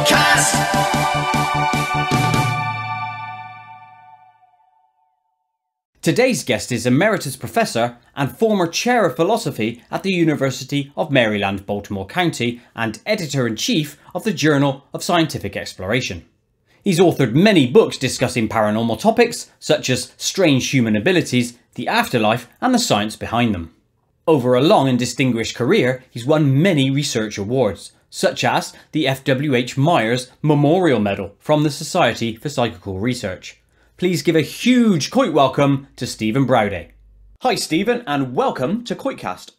KoitCast. Today's guest is Emeritus Professor and former Chair of Philosophy at the University of Maryland, Baltimore County, and Editor-in-Chief of the Journal of Scientific Exploration. He's authored many books discussing paranormal topics such as strange human abilities, the afterlife, and the science behind them. Over a long and distinguished career, he's won many research awards, such as the F.W.H. Myers Memorial Medal from the Society for Psychical Research. Please give a huge Koit welcome to Stephen Braude. Hi Stephen, and welcome to KoitCast.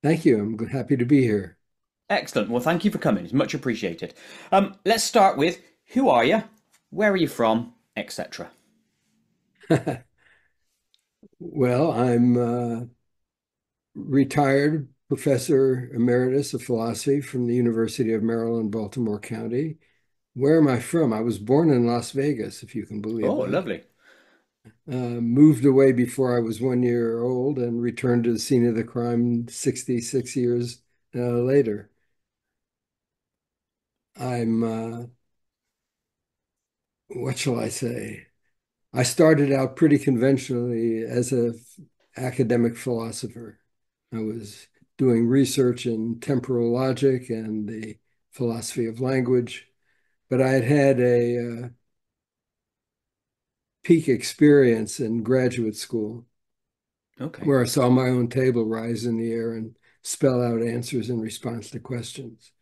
Thank you, I'm happy to be here. Excellent, well thank you for coming, it's much appreciated. Let's start with, who are you, where are you from, etc. Well, I'm a retired Professor Emeritus of Philosophy from the University of Maryland, Baltimore County. Where am I from? I was born in Las Vegas, if you can believe it. Oh, lovely. Moved away before I was 1 year old and returned to the scene of the crime 66 years later. I'm, what shall I say? I started out pretty conventionally as an academic philosopher. I was doing research in temporal logic and the philosophy of language. But I had had a peak experience in graduate school, where I saw my own table rise in the air and spell out answers in response to questions.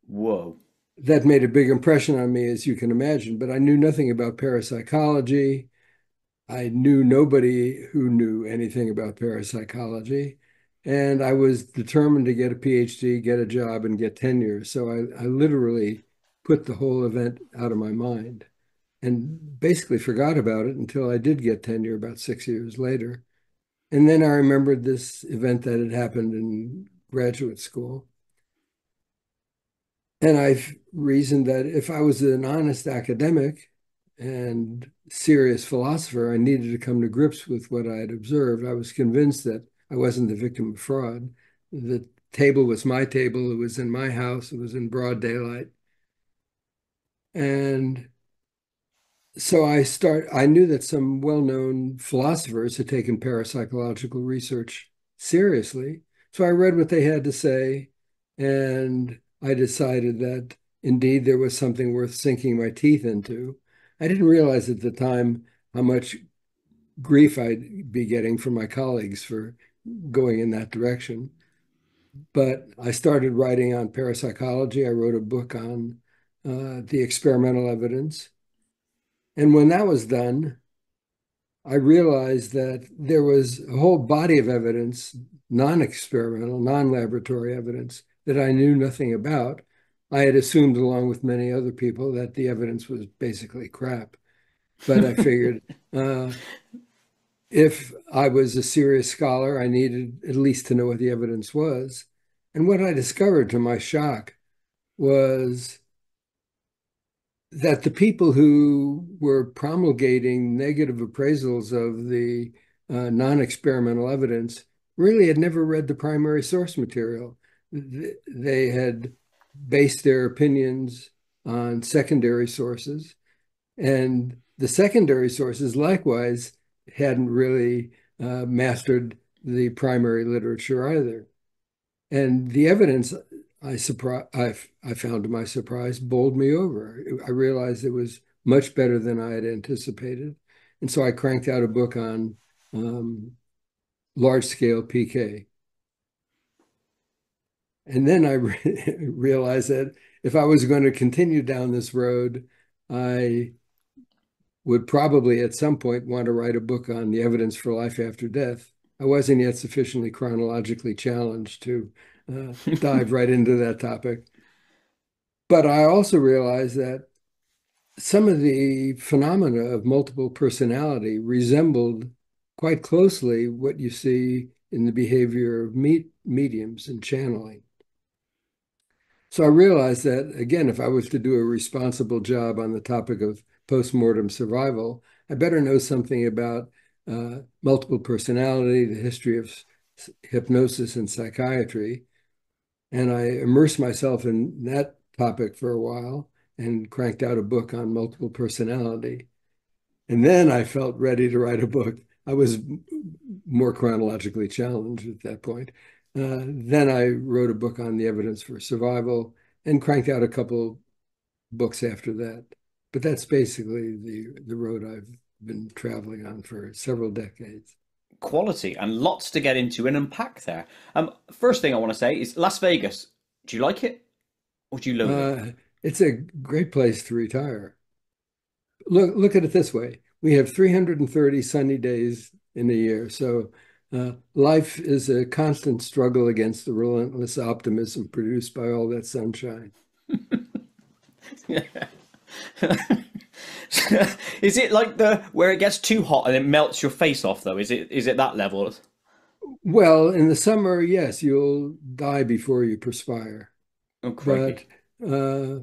Whoa. That made a big impression on me, as you can imagine, but I knew nothing about parapsychology. I knew nobody who knew anything about parapsychology. And I was determined to get a PhD, get a job, and get tenure. So I literally put the whole event out of my mind and basically forgot about it until I did get tenure about 6 years later. And then I remembered this event that had happened in graduate school. And I've reasoned that if I was an honest academic and serious philosopher, I needed to come to grips with what I had observed. I was convinced that I wasn't the victim of fraud. The table was my table. It was in my house. It was in broad daylight. And so I knew that some well-known philosophers had taken parapsychological research seriously. So I read what they had to say, and I decided that indeed there was something worth sinking my teeth into. I didn't realize at the time how much grief I'd be getting from my colleagues for going in that direction. But I started writing on parapsychology. I wrote a book on the experimental evidence. And when that was done, I realized that there was a whole body of evidence, non-experimental, non-laboratory evidence, that I knew nothing about. I had assumed, along with many other people, that the evidence was basically crap. But I figured if I was a serious scholar, I needed at least to know what the evidence was. And what I discovered, to my shock, was that the people who were promulgating negative appraisals of the non-experimental evidence really had never read the primary source material. They had based their opinions on secondary sources, and the secondary sources likewise hadn't really mastered the primary literature either. And the evidence, I found to my surprise, bowled me over. I realized it was much better than I had anticipated. And so I cranked out a book on large-scale PK. And then I realized that if I was going to continue down this road, I would probably at some point want to write a book on the evidence for life after death. I wasn't yet sufficiently chronologically challenged to dive right into that topic. But I also realized that some of the phenomena of multiple personality resembled quite closely what you see in the behavior of mediums and channeling. So I realized that, again, if I was to do a responsible job on the topic of postmortem survival, I better know something about multiple personality, the history of hypnosis and psychiatry. And I immersed myself in that topic for a while and cranked out a book on multiple personality. And then I felt ready to write a book. I was more chronologically challenged at that point. Then I wrote a book on the evidence for survival and cranked out a couple books after that. But that's basically the road I've been traveling on for several decades. Quality and lots to get into and unpack there. First thing I want to say is Las Vegas. Do you like it or do you loathe it? It's a great place to retire. Look at it this way. We have 330 sunny days in a year. So life is a constant struggle against the relentless optimism produced by all that sunshine. Is it like the where it gets too hot and it melts your face off though? Is it that level? Well, in the summer, yes, you'll die before you perspire. Oh But crikey. uh,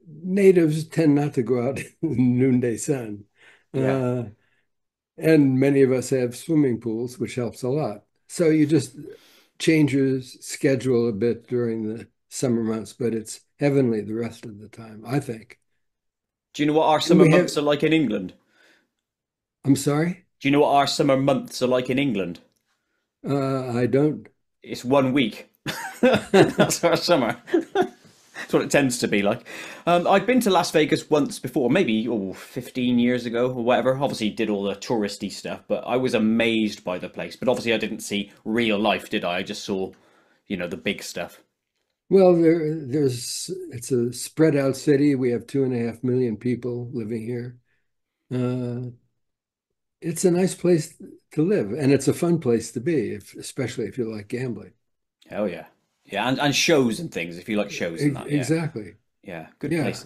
natives tend not to go out in the noonday sun. Yeah. Uh, and many of us have swimming pools, which helps a lot. So you just change your schedule a bit during the summer months, but it's heavenly the rest of the time, I think. Do you know what our And summer we have, months are like in England? I'm sorry, Do you know what our summer months are like in England? I don't. It's 1 week. That's our summer. That's what it tends to be like. I've been to Las Vegas once before, maybe 15 years ago or whatever. Obviously, did all the touristy stuff, but I was amazed by the place. But obviously, I didn't see real life, did I? I just saw, the big stuff. Well, it's a spread out city. We have 2.5 million people living here. Uh, it's a nice place to live, and it's a fun place to be, especially if you like gambling. Hell yeah. Yeah, and shows and things, if you like shows and that, yeah. Exactly. Yeah, good Yeah. place.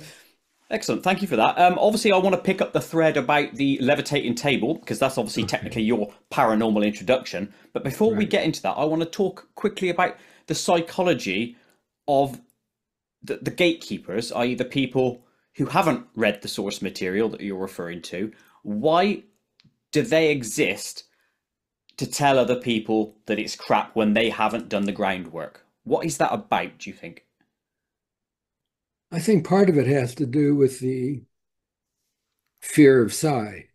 Excellent, thank you for that. Obviously, I want to pick up the thread about the levitating table, because that's obviously technically Okay. your paranormal introduction. But before we Right. get into that, I want to talk quickly about the psychology of the gatekeepers, i.e., the people who haven't read the source material that you're referring to. Why do they exist to tell other people that it's crap when they haven't done the groundwork? What is that about, do you think? I think part of it has to do with the fear of psi.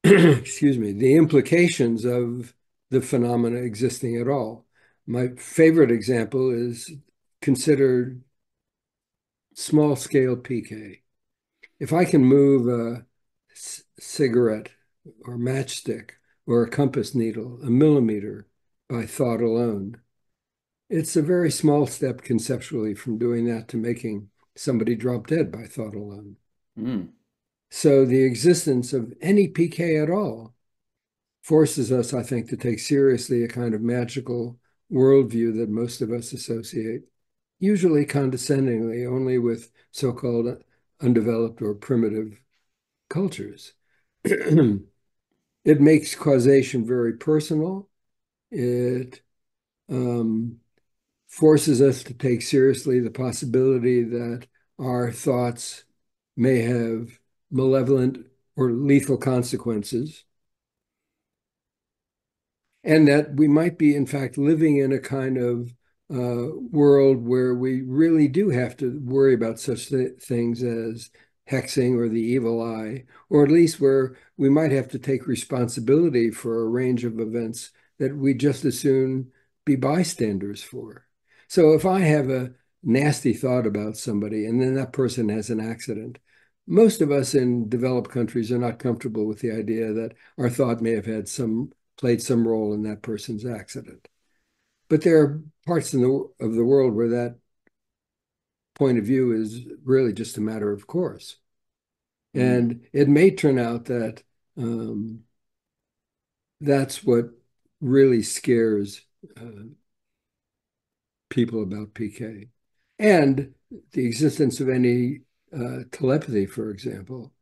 Excuse me, the implications of the phenomena existing at all. My favorite example is considered small scale PK. If I can move a cigarette or matchstick or a compass needle a millimeter by thought alone, it's a very small step conceptually from doing that to making somebody drop dead by thought alone. Mm. So the existence of any PK at all forces us, I think, to take seriously a kind of magical worldview that most of us associate, usually condescendingly, only with so-called undeveloped or primitive cultures. It makes causation very personal. It forces us to take seriously the possibility that our thoughts may have malevolent or lethal consequences, and that we might be, in fact, living in a kind of world where we really do have to worry about such things as hexing or the evil eye, or at least where we might have to take responsibility for a range of events that we just as soon be bystanders for. So if I have a nasty thought about somebody and then that person has an accident, most of us in developed countries are not comfortable with the idea that our thought may have played some role in that person's accident. But there are parts of the world where that point of view is really just a matter of course. Mm. And it may turn out that that's what really scares people about PK. And the existence of any telepathy, for example,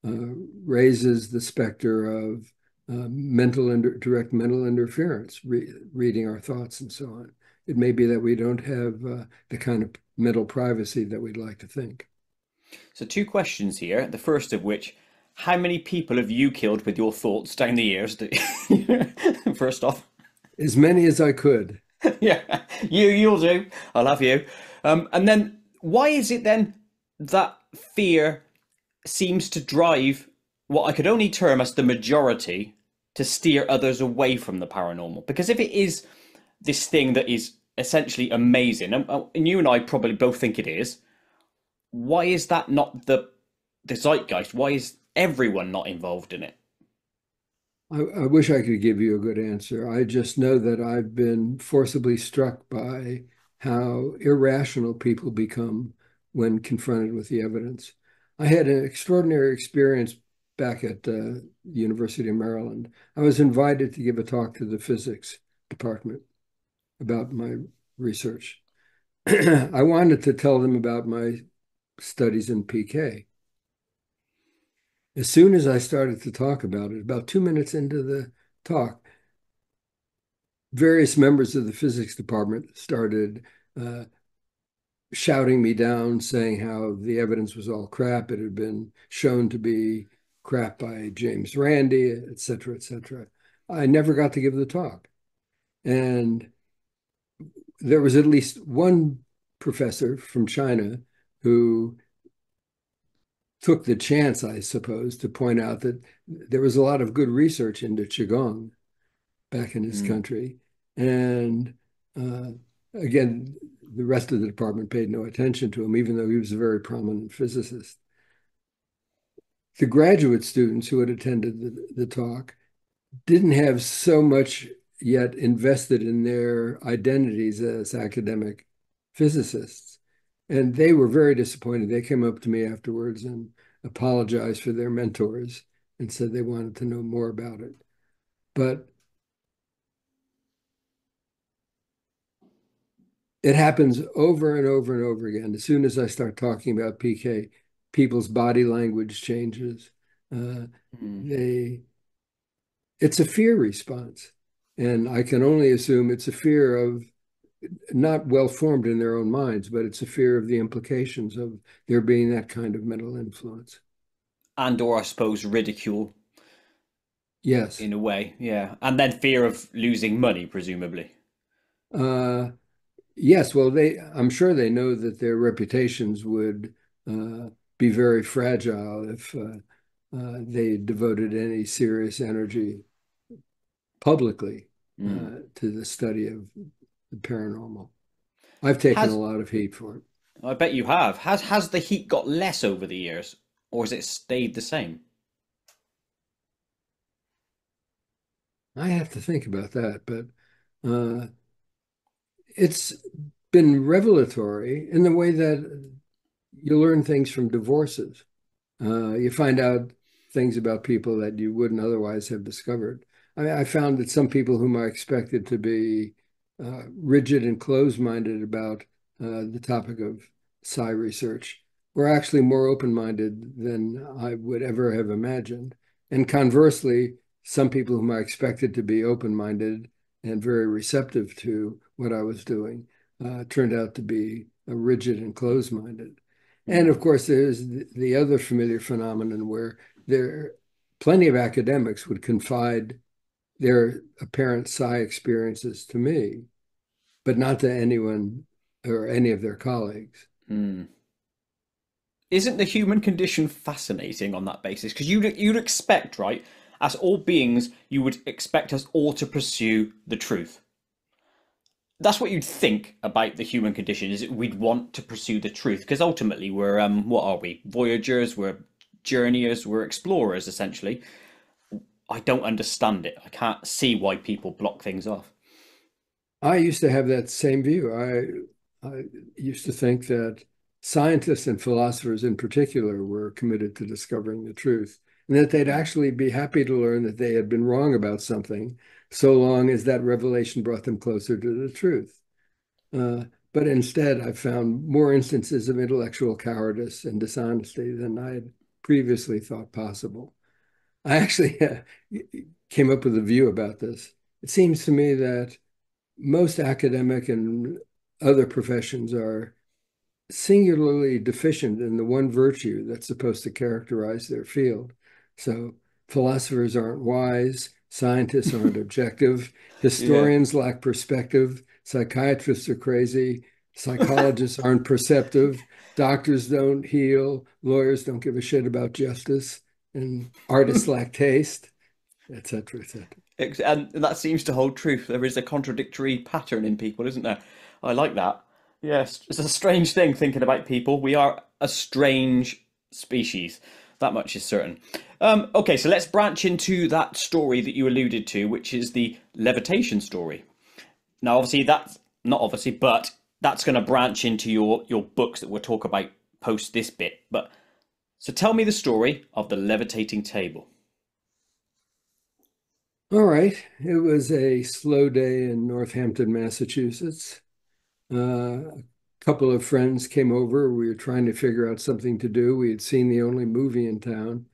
raises the specter of direct mental interference, reading our thoughts and so on. It may be that we don't have the kind of mental privacy that we'd like to think. So, two questions here. The first of which, how many people have you killed with your thoughts down the years? First off, As many as I could. yeah, you'll do. I'll have you. And then why is it then that fear seems to drive what I could only term as the majority to steer others away from the paranormal? Because if it is this thing that is essentially amazing, and you and I probably both think it is, why is that not the zeitgeist? Why is everyone not involved in it? I wish I could give you a good answer. I just know that I've been forcibly struck by how irrational people become when confronted with the evidence. I had an extraordinary experience back at the University of Maryland. I was invited to give a talk to the physics department about my research. I wanted to tell them about my studies in PK. As soon as I started to talk about it, about 2 minutes into the talk, various members of the physics department started shouting me down, saying how the evidence was all crap. It had been shown to be crap by James Randi, et cetera, et cetera. I never got to give the talk. And there was at least one professor from China who took the chance, I suppose, to point out that there was a lot of good research into Qigong back in his Mm. country. And again, the rest of the department paid no attention to him, even though he was a very prominent physicist. The graduate students who had attended the talk didn't have so much yet invested in their identities as academic physicists. And they were very disappointed. They came up to me afterwards and apologized for their mentors and said they wanted to know more about it. But it happens over and over and over again. As soon as I start talking about PK, people's body language changes. Mm. It's a fear response. And I can only assume it's a fear of not well formed in their own minds, but it's a fear of the implications of there being that kind of mental influence. And or I suppose ridicule Yes. in a way, yeah. And then fear of losing money, presumably. Uh, yes. Well, I'm sure they know that their reputations would be very fragile if they devoted any serious energy publicly Mm. to the study of the paranormal. I've taken a Has lot of heat for it. I bet you have. Has the heat got less over the years, or has it stayed the same? I have to think about that, but uh, it's been revelatory in the way that you learn things from divorces. You find out things about people that you wouldn't otherwise have discovered. I found that some people whom I expected to be rigid and closed-minded about the topic of psi research were actually more open-minded than I would ever have imagined. And conversely, some people whom I expected to be open-minded and very receptive to what I was doing turned out to be rigid and closed-minded. And Mm. of course, there's the other familiar phenomenon where there plenty of academics would confide their apparent psi experiences to me, but not to anyone or any of their colleagues. Mm. Isn't the human condition fascinating on that basis? Because you'd expect, right, as all beings, you would expect us all to pursue the truth. That's what you'd think about the human condition, is that we'd want to pursue the truth, because ultimately we're what are we? Voyagers, we're journeyers, we're explorers essentially. I don't understand it. I can't see why people block things off. I used to have that same view. I used to think that scientists and philosophers in particular were committed to discovering the truth, and that they'd Mm. actually be happy to learn that they had been wrong about something, so long as that revelation brought them closer to the truth. Uh, but instead, I found more instances of intellectual cowardice and dishonesty than I had previously thought possible. I actually came up with a view about this. It seems to me that most academic and other professions are singularly deficient in the one virtue that's supposed to characterize their field. So philosophers aren't wise, scientists aren't objective, Yeah. historians lack perspective, psychiatrists are crazy, Psychologists aren't perceptive. Doctors don't heal. Lawyers don't give a shit about justice. And artists lack taste, et cetera, et cetera. And that seems to hold truth. There is a contradictory pattern in people, isn't there? I like that. Yes, it's a strange thing thinking about people. We are a strange species. That much is certain. Okay, so let's branch into that story that you alluded to, which is the levitation story. Now, obviously, that's not obviously, but that's going to branch into your books that we'll talk about post this bit. But so tell me the story of the levitating table. All right. It was a slow day in Northampton, Massachusetts. A couple of friends came over. We were trying to figure out something to do. We had seen the only movie in town.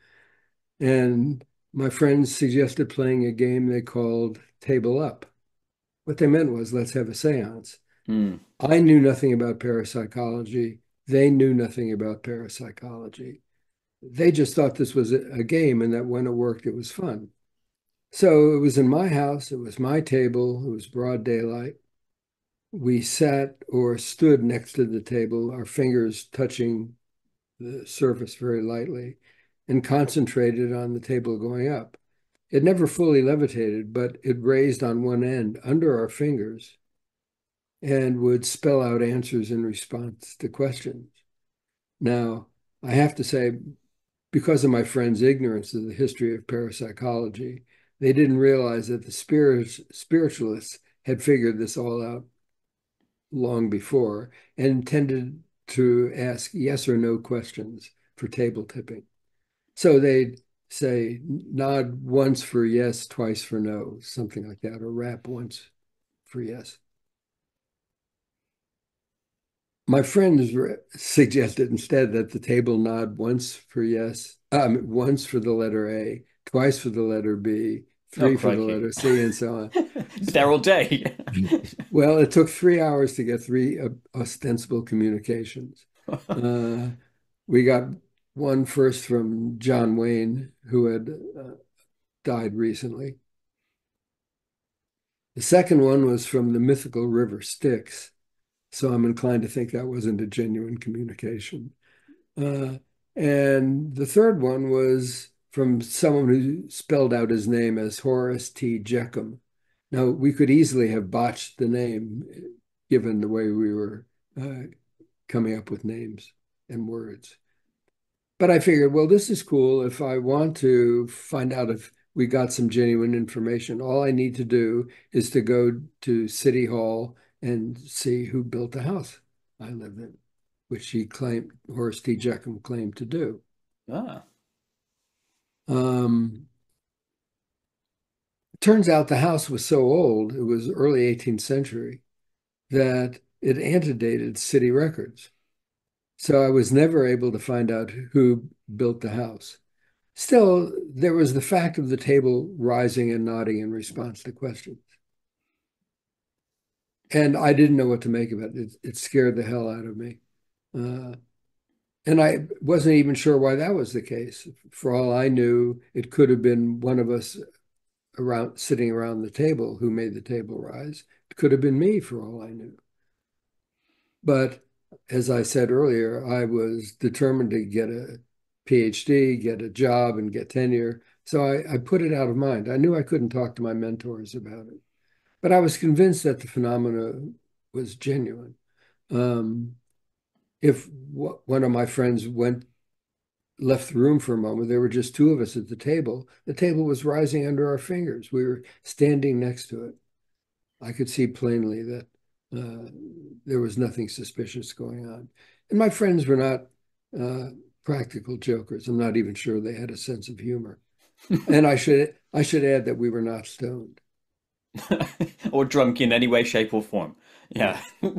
And my friends suggested playing a game they called Table Up. What they meant was, let's have a seance. Hmm. I knew nothing about parapsychology. They knew nothing about parapsychology. They just thought this was a game and that when it worked, it was fun. So it was in my house. It was my table. It was broad daylight. We sat or stood next to the table, our fingers touching the surface very lightly, and concentrated on the table going up. It never fully levitated, but it raised on one end under our fingers and would spell out answers in response to questions. Now, I have to say, because of my friend's ignorance of the history of parapsychology, they didn't realize that the spiritualists had figured this all out long before and intended to ask yes or no questions for table tipping. So they'd say nod once for yes, twice for no, something like that, or rap once for yes. My friends suggested instead that the table nod once for yes, once for the letter A, twice for the letter B, Oh, three for the crikey. letter C, and so on. There all day. Well, it took 3 hours to get three ostensible communications. Uh, we got one first from John Wayne, who had died recently. The second one was from the mythical river Styx. So I'm inclined to think that wasn't a genuine communication. Uh, and the third one was from someone who spelled out his name as Horace T. Jeckham. Now, we could easily have botched the name given the way we were coming up with names and words. But I figured, well, this is cool. If I want to find out if we got some genuine information, all I need to do is to go to City Hall and see who built the house I live in, which he claimed, Horace T. Jeckham claimed to do. Ah. Um, Turns out the house was so old, it was early 18th century, that it antedated city records. So I was never able to find out who built the house. Still, there was the fact of the table rising and nodding in response to questions. And I didn't know what to make of it. It scared the hell out of me. Uh, and I wasn't even sure why that was the case. For all I knew, it could have been one of us around sitting around the table who made the table rise. It could have been me for all I knew. But as I said earlier, I was determined to get a PhD, get a job, and get tenure. So I put it out of mind. I knew I couldn't talk to my mentors about it, but I was convinced that the phenomena was genuine. Um, if one of my friends left the room for a moment, there were just two of us at the table. The table was rising under our fingers. We were standing next to it. I could see plainly that there was nothing suspicious going on. And my friends were not practical jokers. I'm not even sure they had a sense of humor. And I should add that we were not stoned. Or drunk in any way, shape, or form. Yeah. Yeah.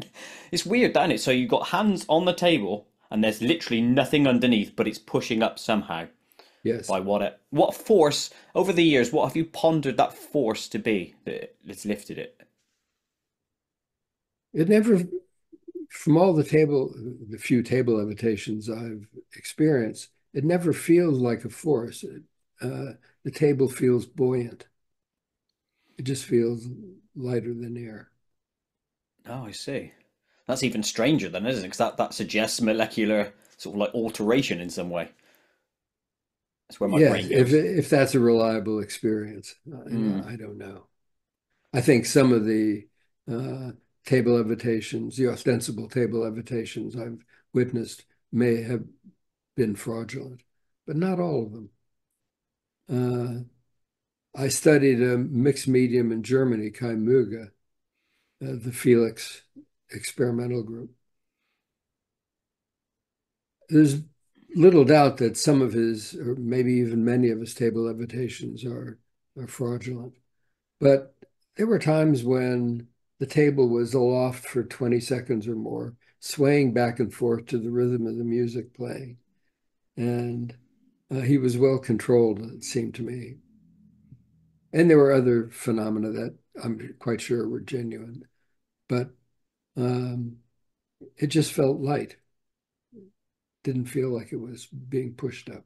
It's weird, isn't it? So you've got hands on the table and there's literally nothing underneath, but it's pushing up somehow Yes. by what force over the years, what have you pondered that force to be that's lifted it? It never, from all the few table levitations I've experienced, it never feels like a force. The table feels buoyant. It just feels lighter than air. Oh, I see. That's even stranger then, isn't it? Because that suggests molecular sort of like alteration in some way. That's where my Yes, brain goes. if that's a reliable experience, Mm. I don't know. I think some of the uh, table levitations, the ostensible table levitations I've witnessed may have been fraudulent, but not all of them. I studied a mixed medium in Germany, Kai Müge, the Felix experimental group. There's little doubt that some of his, or maybe even many of his table levitations are fraudulent. But there were times when the table was aloft for 20 seconds or more, swaying back and forth to the rhythm of the music playing. And he was well controlled, it seemed to me. And there were other phenomena that I'm quite sure were genuine, but um, it just felt light. Didn't feel like it was being pushed up,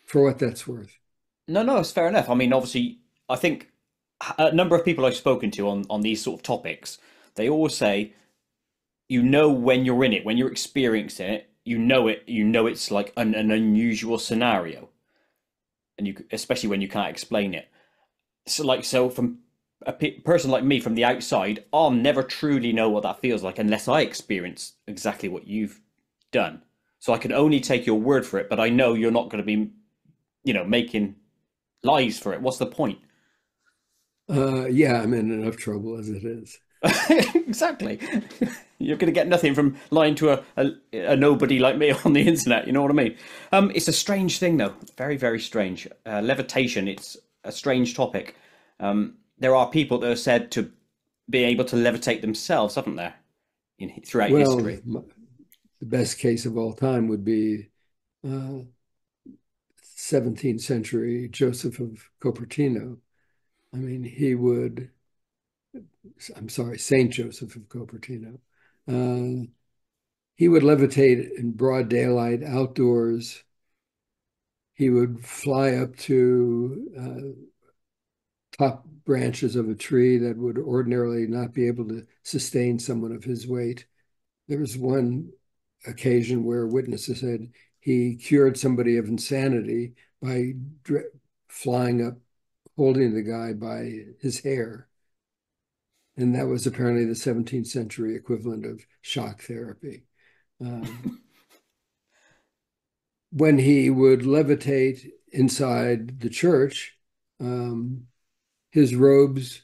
for what that's worth. No, no, it's fair enough. I mean, obviously, I think a number of people I've spoken to on these sort of topics, they always say, you know, when you're in it, when you're experiencing it, you know it's like an unusual scenario, and you especially when you can't explain it. So from a person like me from the outside, I'll never truly know what that feels like unless I experience exactly what you've done. So I can only take your word for it, but I know you're not going to be, making lies for it. What's the point? Yeah, I'm in enough trouble as it is. Exactly. You're going to get nothing from lying to a nobody like me on the internet. You know what I mean? It's a strange thing, though. Very, very strange. Levitation. It's a strange topic. There are people that are said to be able to levitate themselves, haven't there? Throughout Well, history. the best case of all time would be 17th century Joseph of Cupertino. I mean, I'm sorry, Saint Joseph of Cupertino. Uh, he would levitate in broad daylight outdoors. He would fly up to top branches of a tree that would ordinarily not be able to sustain someone of his weight. There was one occasion where witnesses said he cured somebody of insanity by flying up, holding the guy by his hair. And that was apparently the 17th century equivalent of shock therapy. Um, when he would levitate inside the church, um, his robes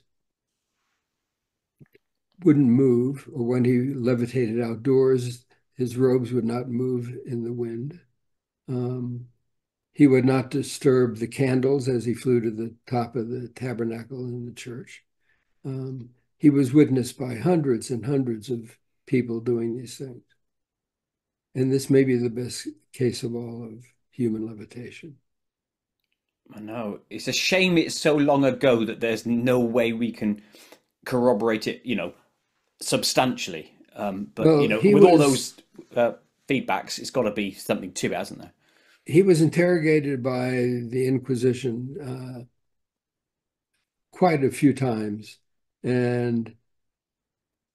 wouldn't move, or when he levitated outdoors, his robes would not move in the wind. Um, he would not disturb the candles as he flew to the top of the tabernacle in the church. He was witnessed by hundreds and hundreds of people doing these things. And this may be the best case of all of human levitation. I know. It's a shame it's so long ago that there's no way we can corroborate it, substantially. But Well, with all those feedbacks, it's got to be something to it, hasn't there? he was interrogated by the Inquisition quite a few times, and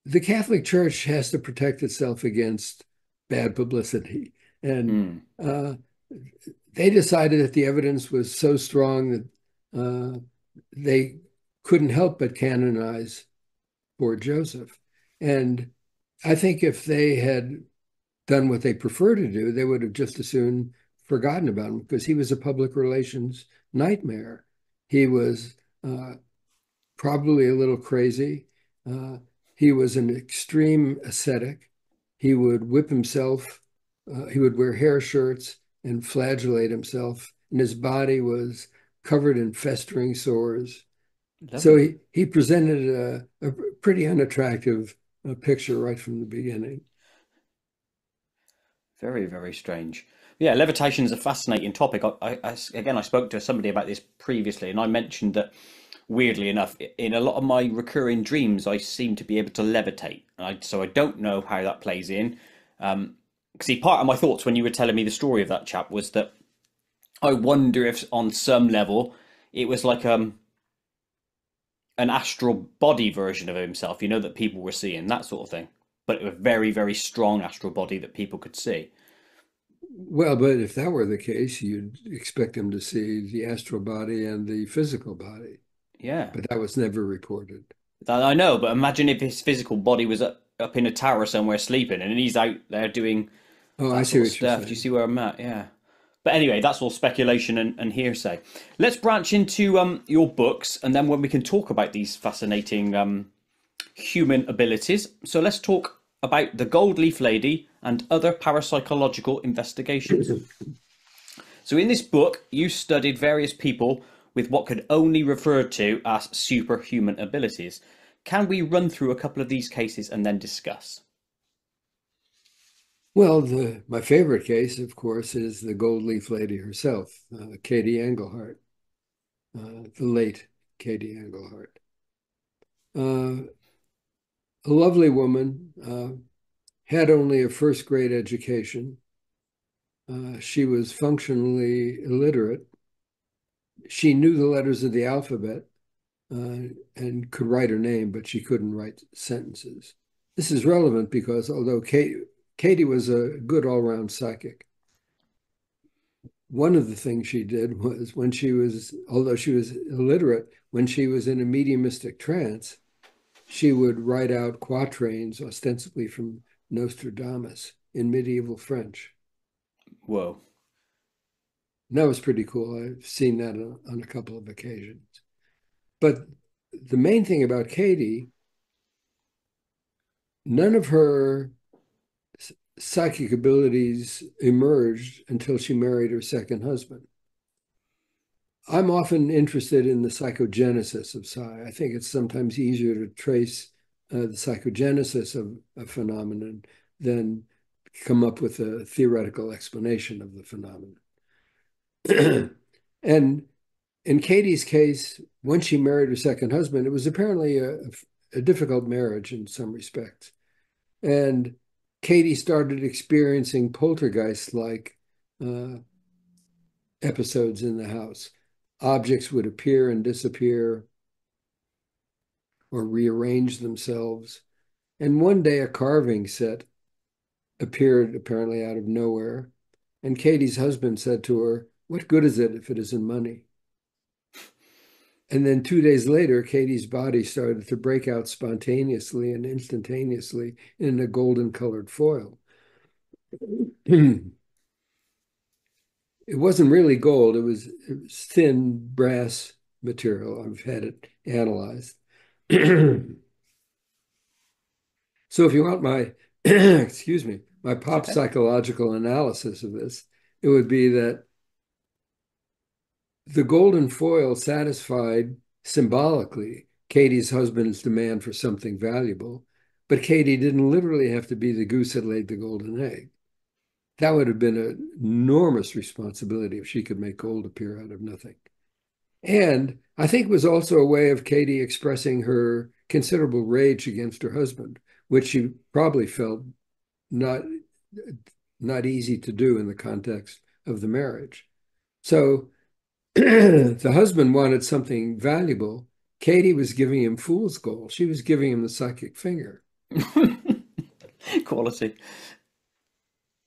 the Catholic Church has to protect itself against bad publicity. And Mm. uh, they decided that the evidence was so strong that they couldn't help but canonize poor Joseph. And I think if they had done what they prefer to do, they would have just as soon forgotten about him because he was a public relations nightmare. He was probably a little crazy. Uh, he was an extreme ascetic. He would whip himself. He would wear hair shirts and flagellate himself, and his body was covered in festering sores. So Lovely. he presented a pretty unattractive picture right from the beginning. Very, very strange. Yeah, levitation is a fascinating topic. Again, I spoke to somebody about this previously, and I mentioned that weirdly enough, in a lot of my recurring dreams, I seem to be able to levitate. So I don't know how that plays in. See, part of my thoughts when you were telling me the story of that chap was that I wonder if, on some level, it was like an astral body version of himself, that people were seeing, that sort of thing. but a very, very strong astral body that people could see. Well, but if that were the case, you'd expect them to see the astral body and the physical body, Yeah, but that was never reported. I know, but imagine if his physical body was up in a tower somewhere sleeping, and he's out there doing Oh, I that see sort of what you're stuff. Do you saying. see where I'm at? Yeah. But anyway, that's all speculation and hearsay. Let's branch into your books, and then when we can talk about these fascinating human abilities. So let's talk about the Gold Leaf Lady and other parapsychological investigations. So in this book, you studied various people with what could only refer to as superhuman abilities. Can we run through a couple of these cases and then discuss? Well, my favorite case, of course, is the Gold Leaf Lady herself, Katie Engelhart, the late Katie Engelhart. A lovely woman, had only a first grade education. She was functionally illiterate. She knew the letters of the alphabet and could write her name, but she couldn't write sentences. This is relevant because although Katie was a good all-round psychic, one of the things she did was when she was, although she was illiterate, when she was in a mediumistic trance, she would write out quatrains ostensibly from Nostradamus in medieval French. Whoa. And that was pretty cool. I've seen that on a couple of occasions. But the main thing about Katie, none of her psychic abilities emerged until she married her second husband. I'm often interested in the psychogenesis of psi. I think it's sometimes easier to trace the psychogenesis of a phenomenon than come up with a theoretical explanation of the phenomenon. And in Katie's case, when she married her second husband, it was apparently a difficult marriage in some respects. And Katie started experiencing poltergeist-like uh, episodes in the house. Objects would appear and disappear or rearrange themselves. And one day a carving set appeared apparently out of nowhere. And Katie's husband said to her, "What good is it if it isn't money?" And then 2 days later, Katie's body started to break out spontaneously and instantaneously in a golden colored foil. It wasn't really gold, it was thin brass material. I've had it analyzed. So if you want my, excuse me, my It's pop okay. psychological analysis of this, it would be that the golden foil satisfied symbolically Katie's husband's demand for something valuable, but Katie didn't literally have to be the goose that laid the golden egg. That would have been an enormous responsibility if she could make gold appear out of nothing. And I think it was also a way of Katie expressing her considerable rage against her husband, which she probably felt not, not easy to do in the context of the marriage. So the husband wanted something valuable. Katie was giving him fool's gold. She was giving him the psychic finger. Quality.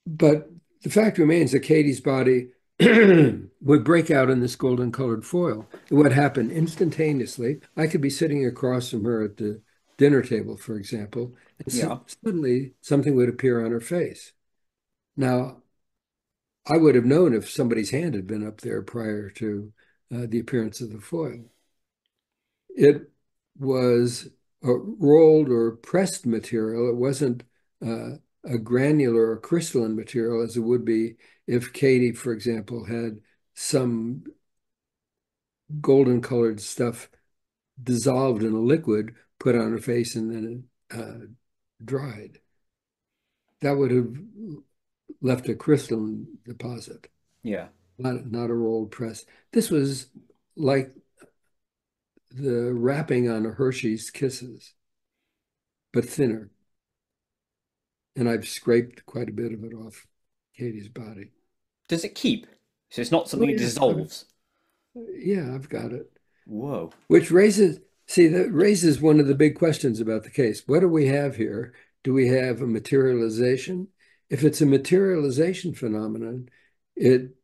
But the fact remains that Katie's body would break out in this golden colored foil. It would happen instantaneously. I could be sitting across from her at the dinner table, for example, and Yeah. suddenly something would appear on her face. Now, I would have known if somebody's hand had been up there prior to the appearance of the foil. It was a rolled or pressed material. It wasn't a granular or crystalline material as it would be if Katie, for example, had some golden colored stuff dissolved in a liquid put on her face and then dried. That would have left a crystalline deposit, Yeah. not a rolled press. This was like the wrapping on a Hershey's Kisses, but thinner. And I've scraped quite a bit of it off Katie's body. Does it keep? So it's not Oh something that yeah, dissolves. I've got it. Whoa. Which that raises one of the big questions about the case. What do we have here? Do we have a materialization? If it's a materialization phenomenon, it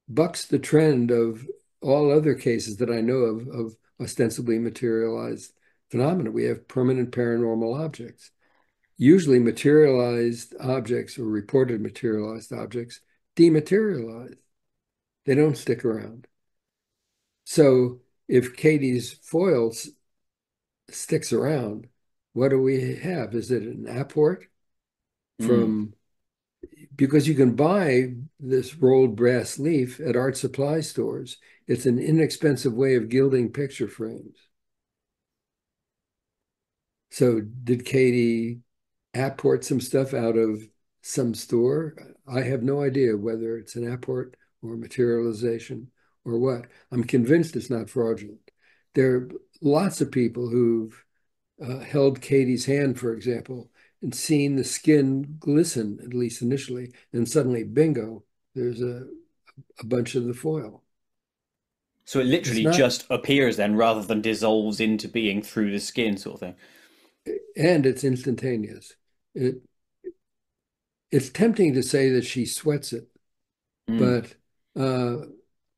bucks the trend of all other cases that I know of ostensibly materialized phenomena. We have permanent paranormal objects. Usually materialized objects or reported materialized objects dematerialize. They don't stick around. So if Katie's foil sticks around, what do we have? Is it an apport Mm. from, because you can buy this rolled brass leaf at art supply stores. It's an inexpensive way of gilding picture frames. So did Katie apport some stuff out of some store? I have no idea whether it's an apport or materialization or what. I'm convinced it's not fraudulent. There are lots of people who've held Katie's hand, for example, and seen the skin glisten, at least initially, and suddenly, bingo, there's a bunch of the foil. So it It's literally not, just appears then rather than dissolves into being through the skin sort of thing. and it's instantaneous. It, it's tempting to say that she sweats it, Mm. but uh,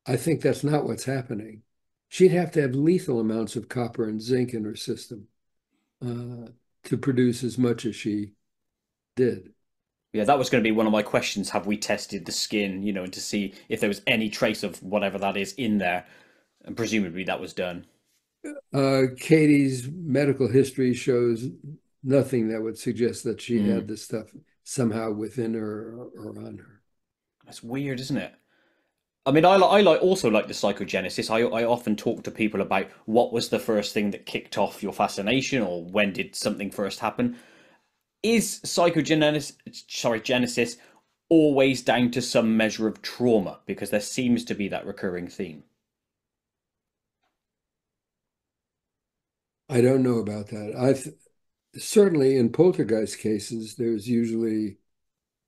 I think that's not what's happening. She'd have to have lethal amounts of copper and zinc in her system uh, to produce as much as she did. Yeah, that was going to be one of my questions. Have we tested the skin, and to see if there was any trace of whatever that is in there? And presumably that was done. Katie's medical history shows nothing that would suggest that she Mm. had this stuff somehow within her or on her. That's weird, isn't it? I mean, I like also like the psychogenesis. I often talk to people about what was the first thing that kicked off your fascination, or when did something first happen. Is genesis always down to some measure of trauma? Because there seems to be that recurring theme. I don't know about that. I've certainly in poltergeist cases, there's usually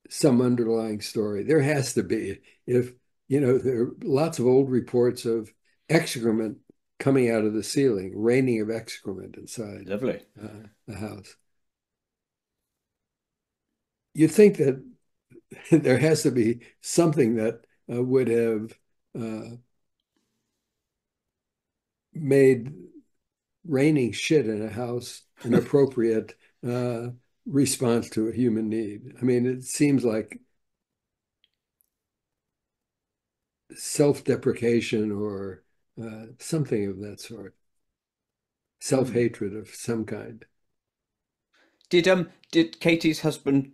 some underlying story. There has to be. If, there are lots of old reports of excrement coming out of the ceiling, raining of excrement inside Lovely. the house. You'd think that there has to be something that would have uh, made raining shit in a house an appropriate uh, response to a human need. I mean, it seems like self-deprecation or something of that sort, Hmm. self-hatred of some kind. Did Katie's husband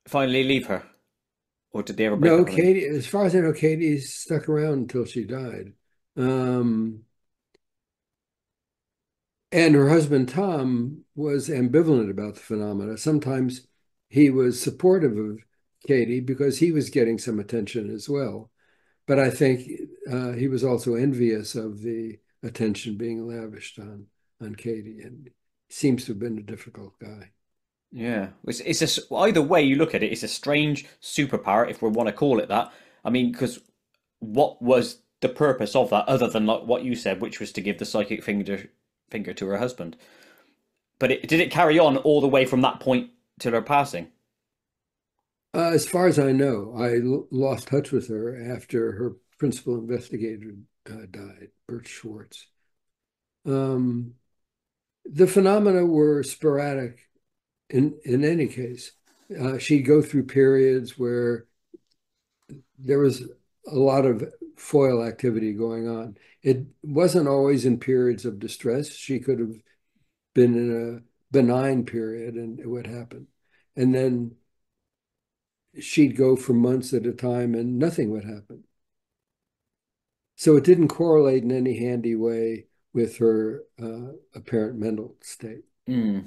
finally leave her, or did they ever break No, up again? Katie, as far as I know, Katie stuck around until she died. Um, And her husband, Tom, was ambivalent about the phenomena. Sometimes he was supportive of Katie because he was getting some attention as well. But I think he was also envious of the attention being lavished on Katie, and seems to have been a difficult guy. Yeah, either way you look at it, it's a strange superpower if we want to call it that. I mean, because what was the purpose of that other than like what you said, which was to give the psychic finger to her husband? But did it carry on all the way from that point till her passing? As far as I know, I lost touch with her after her principal investigator died, Bert Schwartz. Um, the phenomena were sporadic in any case. She'd go through periods where there was a lot of foil activity going on. It wasn't always in periods of distress. She could have been in a benign period and it would happen. And then she'd go for months at a time and nothing would happen. So it didn't correlate in any handy way with her apparent mental state. Mm.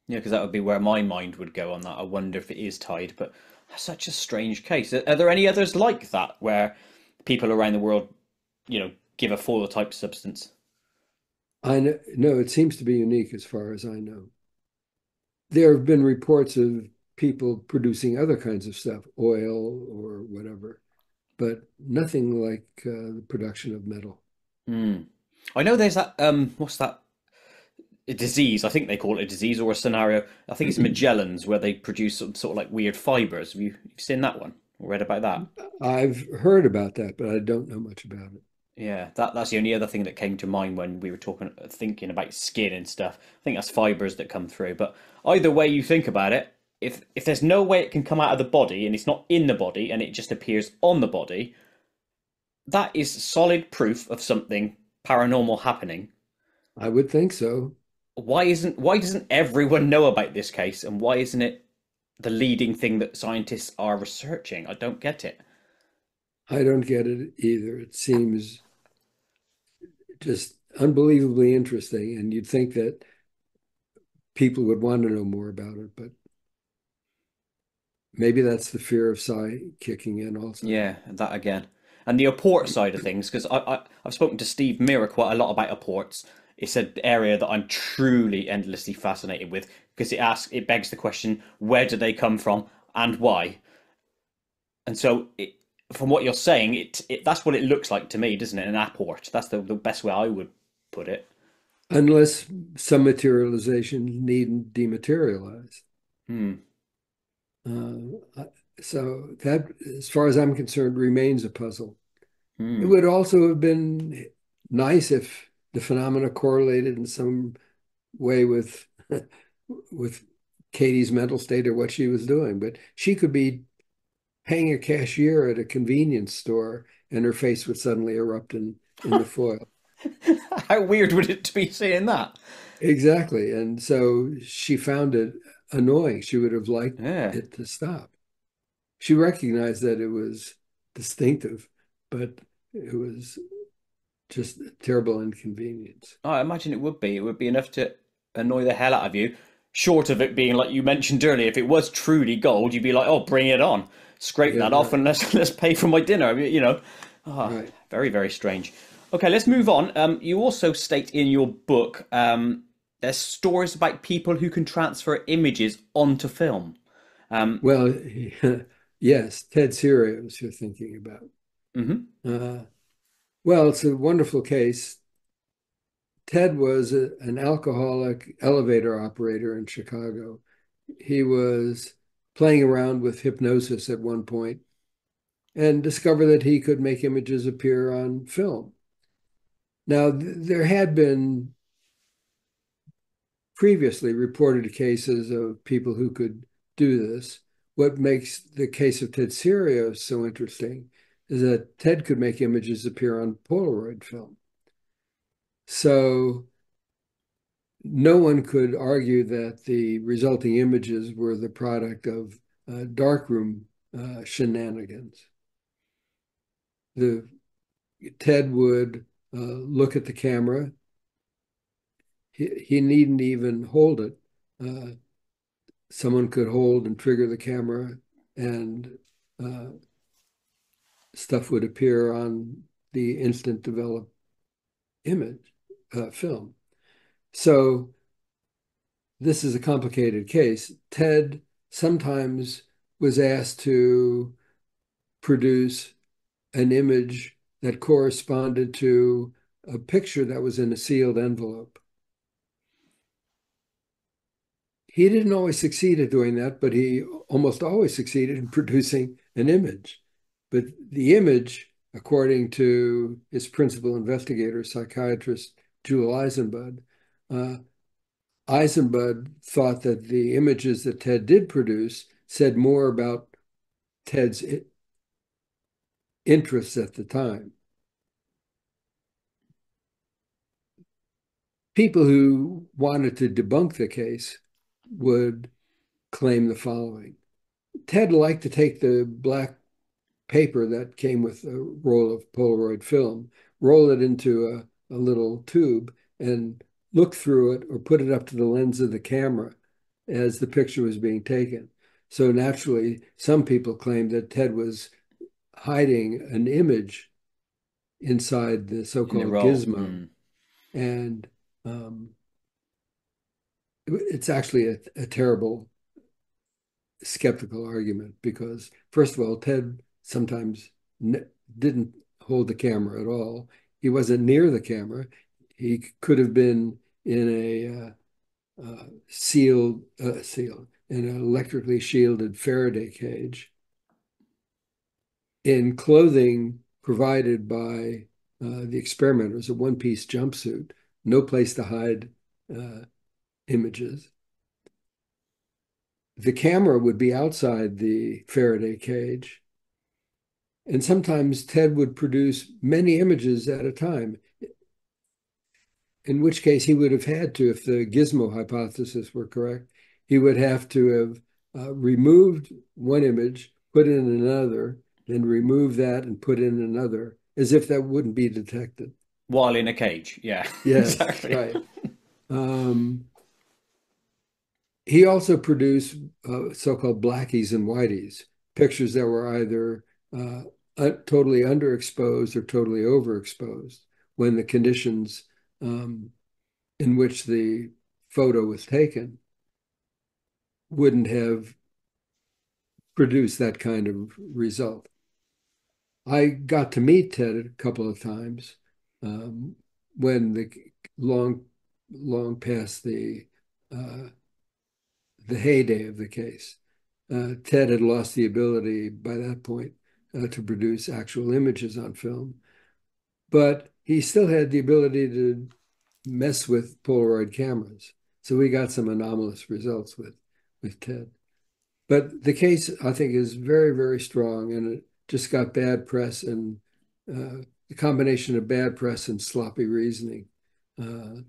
Yeah, because that would be where my mind would go on that. I wonder if it is tied, but that's such a strange case. Are there any others like that where people around the world, give a foil type substance? I know, no, it seems to be unique as far as I know. There have been reports of people producing other kinds of stuff, oil or whatever, but nothing like the production of metal. Hmm. I know there's that. What's that? a disease. I think they call it a disease or a scenario. I think it's Magellan's where they produce some sort of like weird fibers. Have you seen that one or read about that? I've heard about that, but I don't know much about it. Yeah, that's the only other thing that came to mind when we were talking, thinking about skin and stuff. I think that's fibers that come through. But either way you think about it, if there's no way it can come out of the body and it's not in the body and it just appears on the body, that is solid proof of something paranormal happening. I would think so. Why doesn't everyone know about this case, and why isn't it the leading thing that scientists are researching? I don't get it. I don't get it either. It seems just unbelievably interesting, and you'd think that people would want to know more about it, but maybe that's the fear of psi kicking in also. Yeah, that again. And the apport side of things, because I've spoken to Steve Mira quite a lot about apports. It's an area that I'm truly endlessly fascinated with because it begs the question, where do they come from and why? And so, from what you're saying, that's what it looks like to me, doesn't it? An apport. That's the best way I would put it. Unless some materialization needn't dematerialize. Hmm. Uh, so that, as far as I'm concerned, remains a puzzle. It Hmm. would also have been nice if the phenomena correlated in some way with with Katie's mental state or what she was doing. But she could be paying a cashier at a convenience store and her face would suddenly erupt in the foil. How weird would it be seeing that? Exactly. And so she found it annoying. She would have liked Yeah. it to stop. She recognized that it was distinctive, but it was just a terrible inconvenience. I imagine it would be. It would be enough to annoy the hell out of you. Short of it being like you mentioned earlier, if it was truly gold, you'd be like, "Oh, bring it on! Scrape Yeah, that off and let's pay for my dinner." Ah, right. very very strange. Okay, let's move on. You also state in your book there's stories about people who can transfer images onto film. Um, Well, yes, Ted Sirius you're thinking about. mhm. Uh, well, it's a wonderful case. Ted was an alcoholic elevator operator in Chicago. He was playing around with hypnosis at one point and discovered that he could make images appear on film. Now, there had been previously reported cases of people who could do this. What makes the case of Ted Sirius so interesting is that Ted could make images appear on Polaroid film. So no one could argue that the resulting images were the product of darkroom shenanigans. The Ted would look at the camera. He needn't even hold it. Uh, Someone could hold and trigger the camera, and uh, stuff would appear on the instant developed image film. So this is a complicated case. Ted sometimes was asked to produce an image that corresponded to a picture that was in a sealed envelope. He didn't always succeed at doing that, but he almost always succeeded in producing an image. But the image, according to his principal investigator, psychiatrist Jewel Eisenbud, uh, Eisenbud thought that the images that Ted did produce said more about Ted's interests at the time. People who wanted to debunk the case would claim the following. Ted liked to take the black paper that came with a roll of Polaroid film, roll it into a little tube, and look through it or put it up to the lens of the camera as the picture was being taken. So naturally, some people claimed that Ted was hiding an image inside the In the so-called role. gizmo. And um, it's actually a terrible skeptical argument because, first of all, Ted sometimes didn't hold the camera at all. He wasn't near the camera. He could have been in sealed in an electrically shielded Faraday cage in clothing provided by the experimenters, a one-piece jumpsuit, no place to hide uh, images. The camera would be outside the Faraday cage, and sometimes Ted would produce many images at a time, in which case he would have had to, if the gizmo hypothesis were correct, he would have to have removed one image, put in another, then remove that and put in another, as if that wouldn't be detected. While in a cage. Yeah, Yes, exactly. right. Um, he also produced so-called blackies and whiteys, pictures that were either totally underexposed or totally overexposed when the conditions um, in which the photo was taken wouldn't have produced that kind of result. I got to meet Ted a couple of times um, when long, long past uh, the heyday of the case. Ted had lost the ability by that point to produce actual images on film, but he still had the ability to mess with Polaroid cameras. So we got some anomalous results with Ted. But the case, I think, is very, very strong, and it just got bad press, and the combination of bad press and sloppy reasoning uh,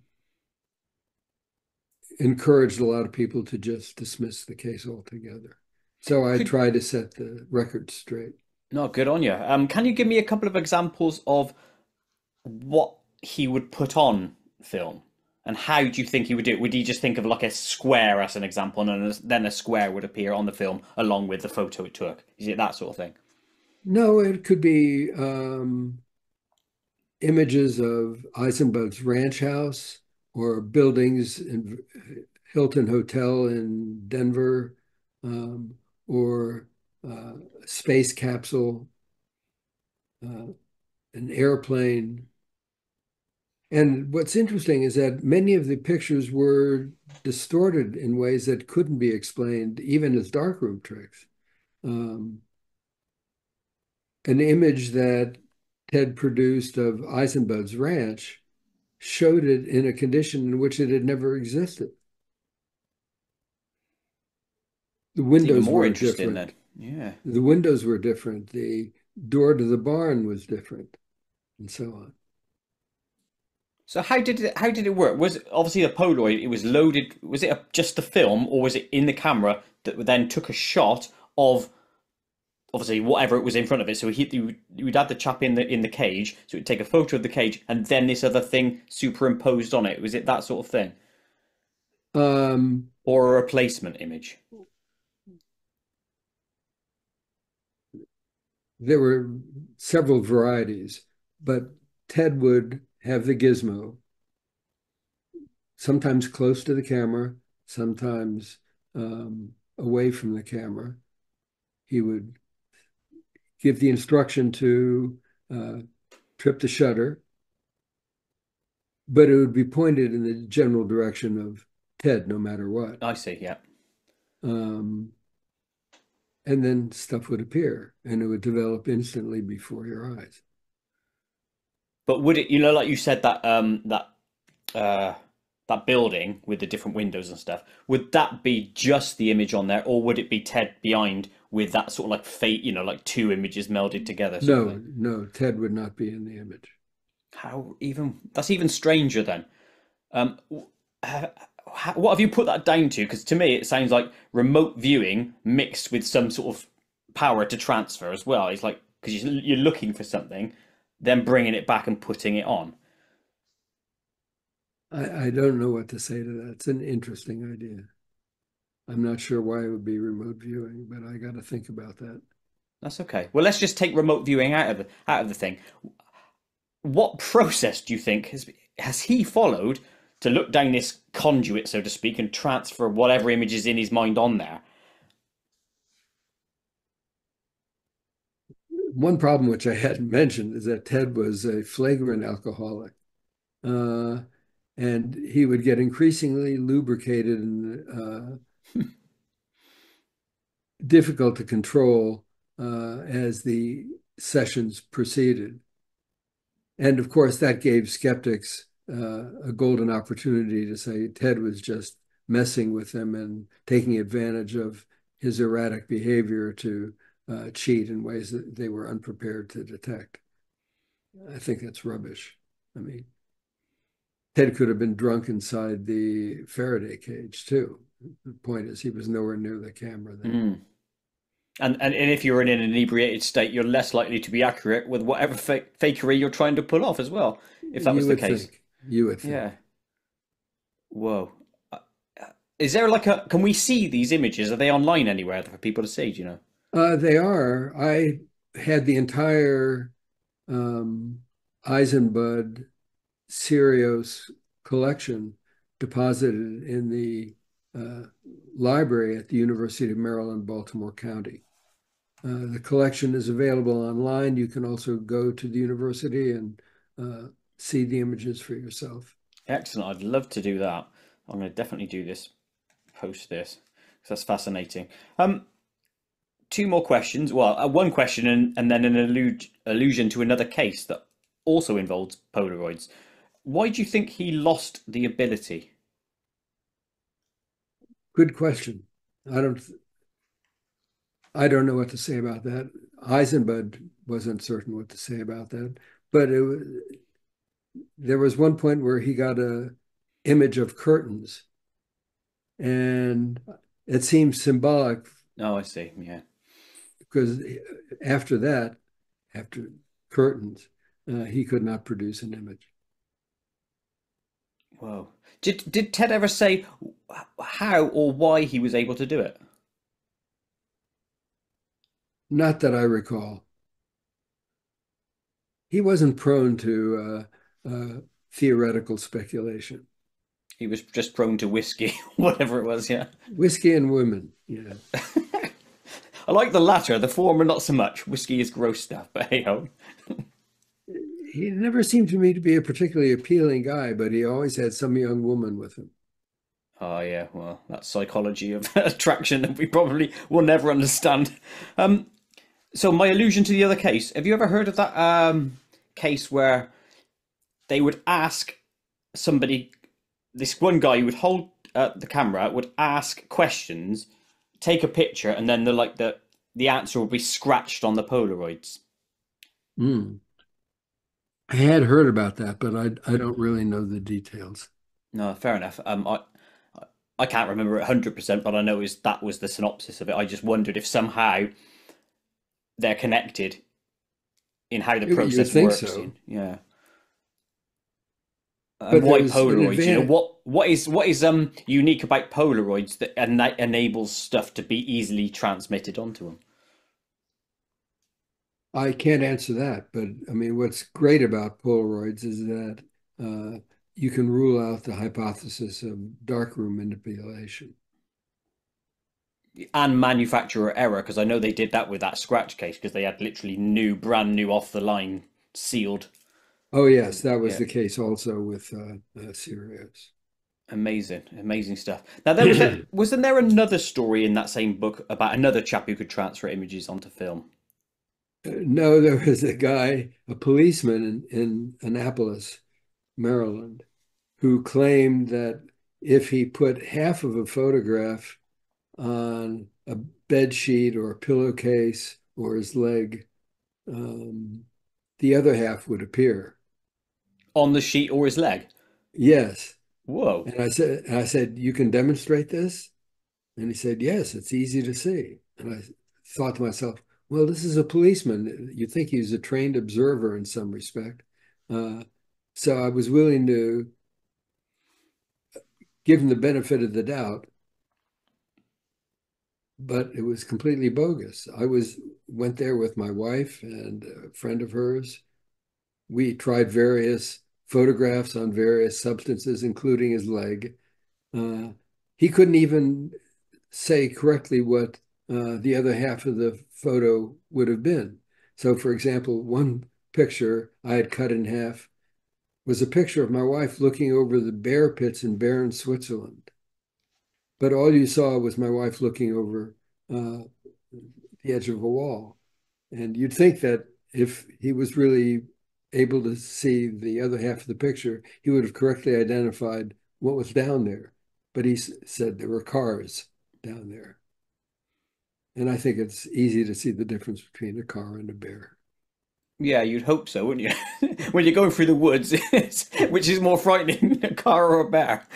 encouraged a lot of people to just dismiss the case altogether. So I Could tried to set the record straight. No, good on you. Can you give me a couple of examples of what he would put on film? And how do you think he would do it? Would he just think of like a square as an example, and then a square would appear on the film along with the photo it took? Is it that sort of thing? No, it could be images of Eisenberg's ranch house or buildings in Hilton Hotel in Denver, um, or space capsule, uh, an airplane. And what's interesting is that many of the pictures were distorted in ways that couldn't be explained, even as darkroom tricks. Um, an image that Ted produced of Eisenberg's ranch showed it in a condition in which it had never existed. The It's even windows more were interesting then. different. Yeah. The windows were different. The door to the barn was different, and so on. So how did it work? Was it, obviously a Polaroid? It was loaded. Was it just the film, or was it in the camera that then took a shot of obviously whatever it was in front of it? So you'd have the chap in the cage, so it'd take a photo of the cage, and then this other thing superimposed on it. Was it that sort of thing, Um, or a replacement image? there were several varieties, but Ted would have the gizmo, sometimes close to the camera, sometimes away from the camera. He would give the instruction to uh, trip the shutter, but it would be pointed in the general direction of Ted, no matter what. I see. Yeah. Um, and then stuff would appear and it would develop instantly before your eyes. But would it? Like you said uh that building with the different windows and stuff. Would that be just the image on there, or would it be Ted behind with that sort of like fate? Like two images melded together, sort of thing. No, no, Ted would not be in the image. How even that's even stranger then. Um, what have you put that down to? Because to me, it sounds like remote viewing mixed with some sort of power to transfer as well. It's like because you're looking for something, then bringing it back and putting it on. I don't know what to say to that. It's an interesting idea. I'm not sure why it would be remote viewing, but I got to think about that. That's okay. Well, let's just take remote viewing out of the thing. What process do you think has he followed to look down this conduit, so to speak, and transfer whatever image is in his mind on there? One problem which I hadn't mentioned is that Ted was a flagrant alcoholic. Uh, and he would get increasingly lubricated and difficult to control as the sessions proceeded. And of course, that gave skeptics a golden opportunity to say Ted was just messing with them and taking advantage of his erratic behavior to cheat in ways that they were unprepared to detect. I think that's rubbish. I mean, Ted could have been drunk inside the Faraday cage too. The point is, he was nowhere near the camera then. Mm. And if you're in an inebriated state, you're less likely to be accurate with whatever fakery you're trying to pull off as well, if that was You the would case. think. You would Yeah. think. Whoa. Uh, Is there like a, can we see these images? Are they online anywhere for people to see, do you know? They are. I had the entire um, Eisenbud Serios collection deposited in the uh, library at the University of Maryland, Baltimore County. The collection is available online. You can also go to the university and uh, see the images for yourself. Excellent. I'd love to do that. I'm going to definitely do this, post this, because that's fascinating. Two more questions. Well, one question and then an allusion to another case that also involves Polaroids. Why do you think he lost the ability? Good question. I don't I don't know what to say about that. Eisenbud wasn't certain what to say about that, but there was one point where he got a image of curtains, and it seemed symbolic Oh, I see. Yeah. because after that, after curtains, he could not produce an image. Whoa. Did Ted ever say how or why he was able to do it? Not that I recall. He wasn't prone to theoretical speculation. He was just prone to whiskey, whatever it was. Yeah. Whiskey and women, yeah. I like the latter. The former, not so much. Whiskey is gross stuff, but hey ho. He never seemed to me to be a particularly appealing guy, but he always had some young woman with him. Oh yeah, well, that's psychology of attraction that we probably will never understand. So my allusion to the other case. Have you ever heard of that case where they would ask somebody, this one guy who would hold the camera, would ask questions, take a picture, and then the answer would be scratched on the Polaroids. Mm. I had heard about that, but I don't really know the details. No, fair enough. I can't remember it 100%, but I know that was the synopsis of it. I just wondered if somehow they're connected in how the You would process think works. so, Yeah. And but why there's an Polaroids? You know, advantage. what is unique about Polaroids that enables stuff to be easily transmitted onto them? I can't answer that, but I mean, what's great about Polaroids is that uh, you can rule out the hypothesis of darkroom manipulation. And manufacturer error, because I know they did that with that scratch case because they had literally brand new off the line sealed. Oh, yes, that was Yeah, the case also with Sirius. amazing, amazing stuff. Now wasn't there another story in that same book about another chap who could transfer images onto film? No, there was a guy, a policeman in Annapolis, Maryland, who claimed that if he put half of a photograph on a bed sheet or a pillowcase or his leg, um, the other half would appear. On the sheet or his leg? Yes. Whoa. And I said, you can demonstrate this? And he said, yes, it's easy to see. And I thought to myself, well, this is a policeman. You'd think he's a trained observer in some respect. Uh, so I was willing to give him the benefit of the doubt, but it was completely bogus. Went there with my wife and a friend of hers. We tried various photographs on various substances, including his leg. Uh, he couldn't even say correctly what the other half of the photo would have been. So, for example, one picture I had cut in half. was a picture of my wife looking over the bear pits in Bern, Switzerland. But all you saw was my wife looking over uh, the edge of a wall. And you'd think that if he was really able to see the other half of the picture, he would have correctly identified what was down there. But he said there were cars down there. And I think it's easy to see the difference between a car and a bear. Yeah, you'd hope so, wouldn't you? When you're going through the woods, which is more frightening, a car or a bear?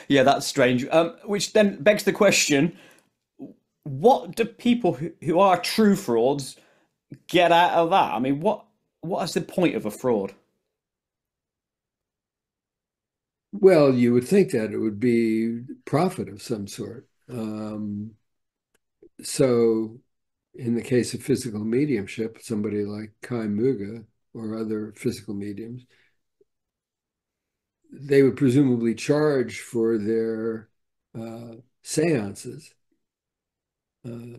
Yeah, that's strange. Which then begs the question: what do people who are true frauds get out of that? I mean, what is the point of a fraud? Well, you would think that it would be profit of some sort. So, in the case of physical mediumship, somebody like Kai Muga or other physical mediums, they would presumably charge for their seances uh,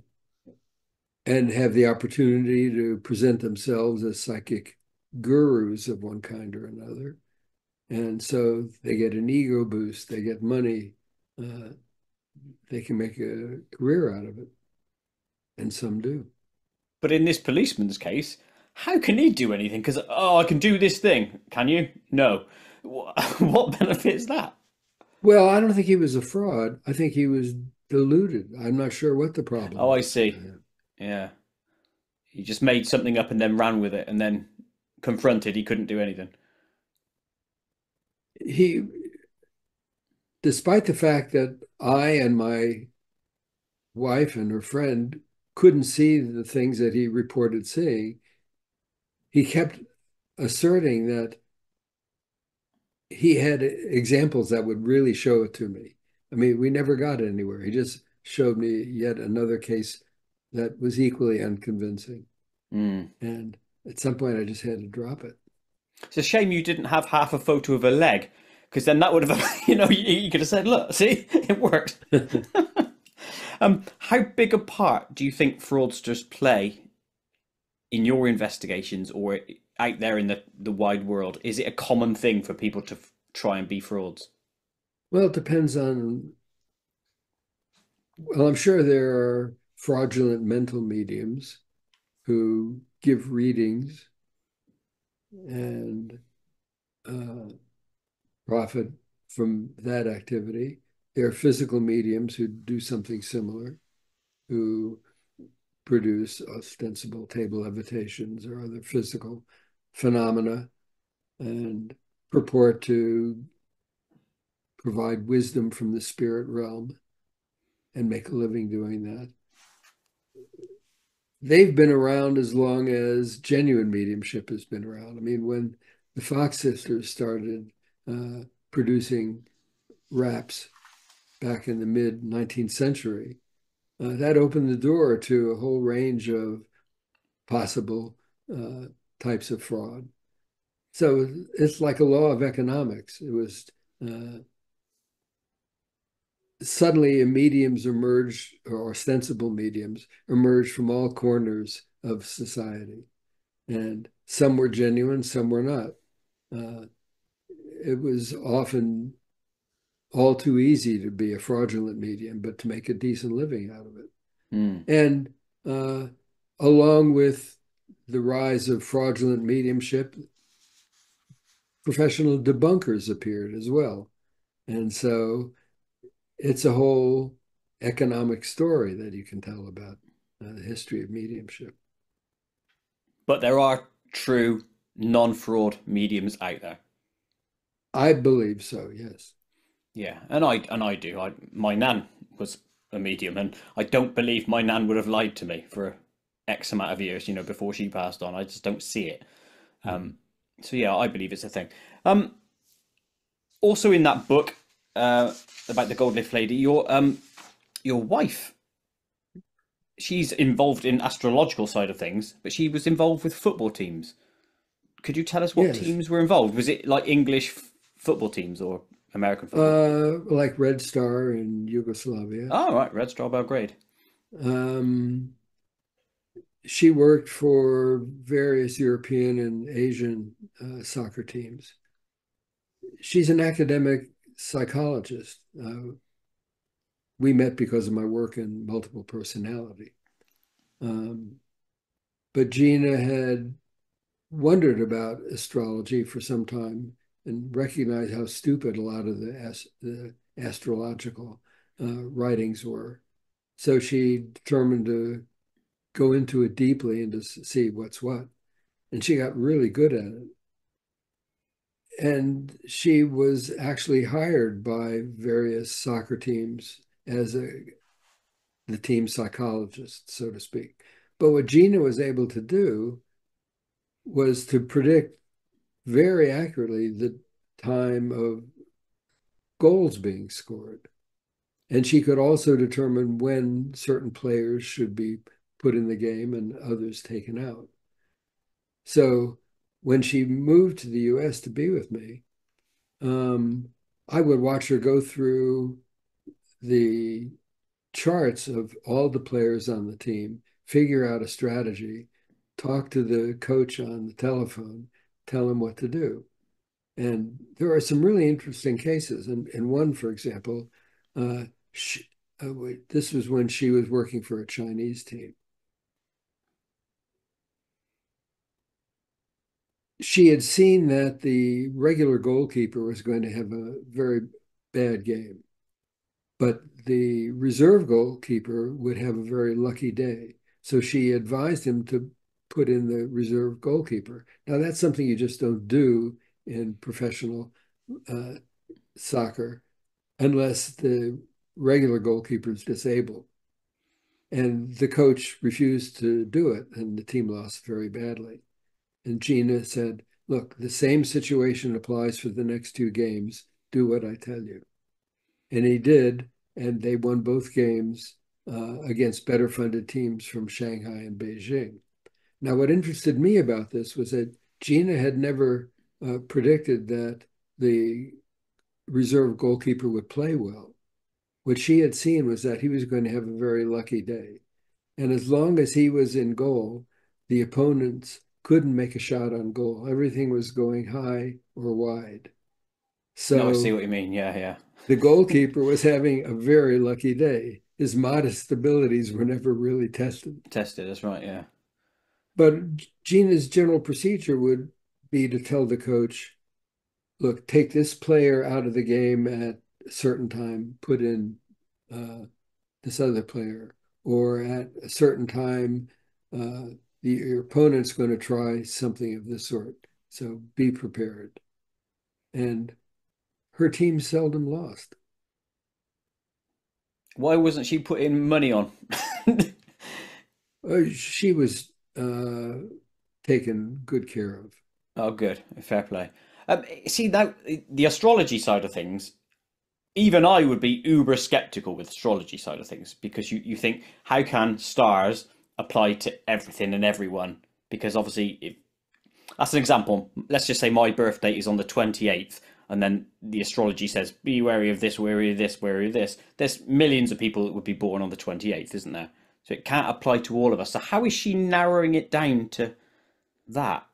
and have the opportunity to present themselves as psychic gurus of one kind or another. And so they get an ego boost, they get money, uh, they can make a career out of it, and some do. But in this policeman's case, how can he do anything? Because, oh, I can do this thing. Can you? No. What benefit is that? Well, I don't think he was a fraud. I think he was deluded. I'm not sure what the problem Oh, I was. see. Yeah. He just made something up and then ran with it, and then confronted, he couldn't do anything. He, despite the fact that I and my wife and her friend couldn't see the things that he reported seeing, he kept asserting that he had examples that would really show it to me. I mean, we never got anywhere. He just showed me yet another case that was equally unconvincing. Mm. And at some point, I just had to drop it. It's a shame you didn't have half a photo of a leg, because then that would have, you could have said, look, see, it worked. How big a part do you think fraudsters play in your investigations or out there in the wide world? Is it a common thing for people to try and be frauds? Well, it depends on, well, I'm sure there are fraudulent mental mediums who give readings and uh, profit from that activity. There are physical mediums who do something similar, who produce ostensible table levitations or other physical phenomena and purport to provide wisdom from the spirit realm and make a living doing that. They've been around as long as genuine mediumship has been around. I mean, when the Fox sisters started producing raps back in the mid 19th century, that opened the door to a whole range of possible uh, types of fraud. So it's like a law of economics. It was suddenly mediums emerged, or ostensible mediums emerged from all corners of society. And some were genuine, some were not. Uh, it was often all too easy to be a fraudulent medium, but to make a decent living out of it. Mm. And along with the rise of fraudulent mediumship, professional debunkers appeared as well. And so it's a whole economic story that you can tell about the history of mediumship. But there are true non-fraud mediums out there. I believe so, yes. Yeah, and I do. My nan was a medium, and I don't believe my nan would have lied to me for X amount of years, before she passed on. I just don't see it. Mhm. So yeah, I believe it's a thing. Also in that book about the gold leaf lady, your wife, she's involved in astrological side of things, but she was involved with football teams. Could you tell us what Yes. teams were involved? Was it like English football teams or American football? Like Red Star in Yugoslavia. Oh, right, Red Star Belgrade. Um, she worked for various European and Asian soccer teams. She's an academic psychologist. We met because of my work in multiple personality. Um, but Gina had wondered about astrology for some time and recognized how stupid a lot of the astrological writings were. So she determined to go into it deeply and to see what's what. And she got really good at it. And she was actually hired by various soccer teams as the team psychologist, so to speak. But what Gina was able to do was to predict very accurately the time of goals being scored. And she could also determine when certain players should be put in the game and others taken out. So when she moved to the US to be with me, um, I would watch her go through the charts of all the players on the team, figure out a strategy, talk to the coach on the telephone, tell him what to do. And there are some really interesting cases. And one, for example, uh, she, this was when she was working for a Chinese team. She had seen that the regular goalkeeper was going to have a very bad game, but the reserve goalkeeper would have a very lucky day. So she advised him to put in the reserve goalkeeper. Now, that's something you just don't do in professional uh, soccer unless the regular goalkeeper is disabled. And the coach refused to do it, and the team lost very badly. And Gina said, look, the same situation applies for the next two games. Do what I tell you. And he did, and they won both games against better funded teams from Shanghai and Beijing. Now, what interested me about this was that Gina had never predicted that the reserve goalkeeper would play well. What she had seen was that he was going to have a very lucky day. And as long as he was in goal, the opponents couldn't make a shot on goal. Everything was going high or wide. No, I see So what you mean. Yeah, yeah. the goalkeeper was having a very lucky day. His modest abilities were never really tested. Tested. That's right. Yeah. But Gina's general procedure would be to tell the coach, look, take this player out of the game at a certain time, put in uh, this other player, or at a certain time, your opponent's going to try something of this sort. So be prepared. And her team seldom lost. Why wasn't she putting money on? She was taken good care of. Oh, good. Fair play. See, now the astrology side of things, even I would be uber skeptical with astrology side of things because you think, how can stars apply to everything and everyone? Because obviously, that's an example. Let's just say my birthday is on the 28th, and then the astrology says, be wary of this, wary of this, wary of this. There's millions of people that would be born on the 28th, isn't there? So it can't apply to all of us. So how is she narrowing it down to that?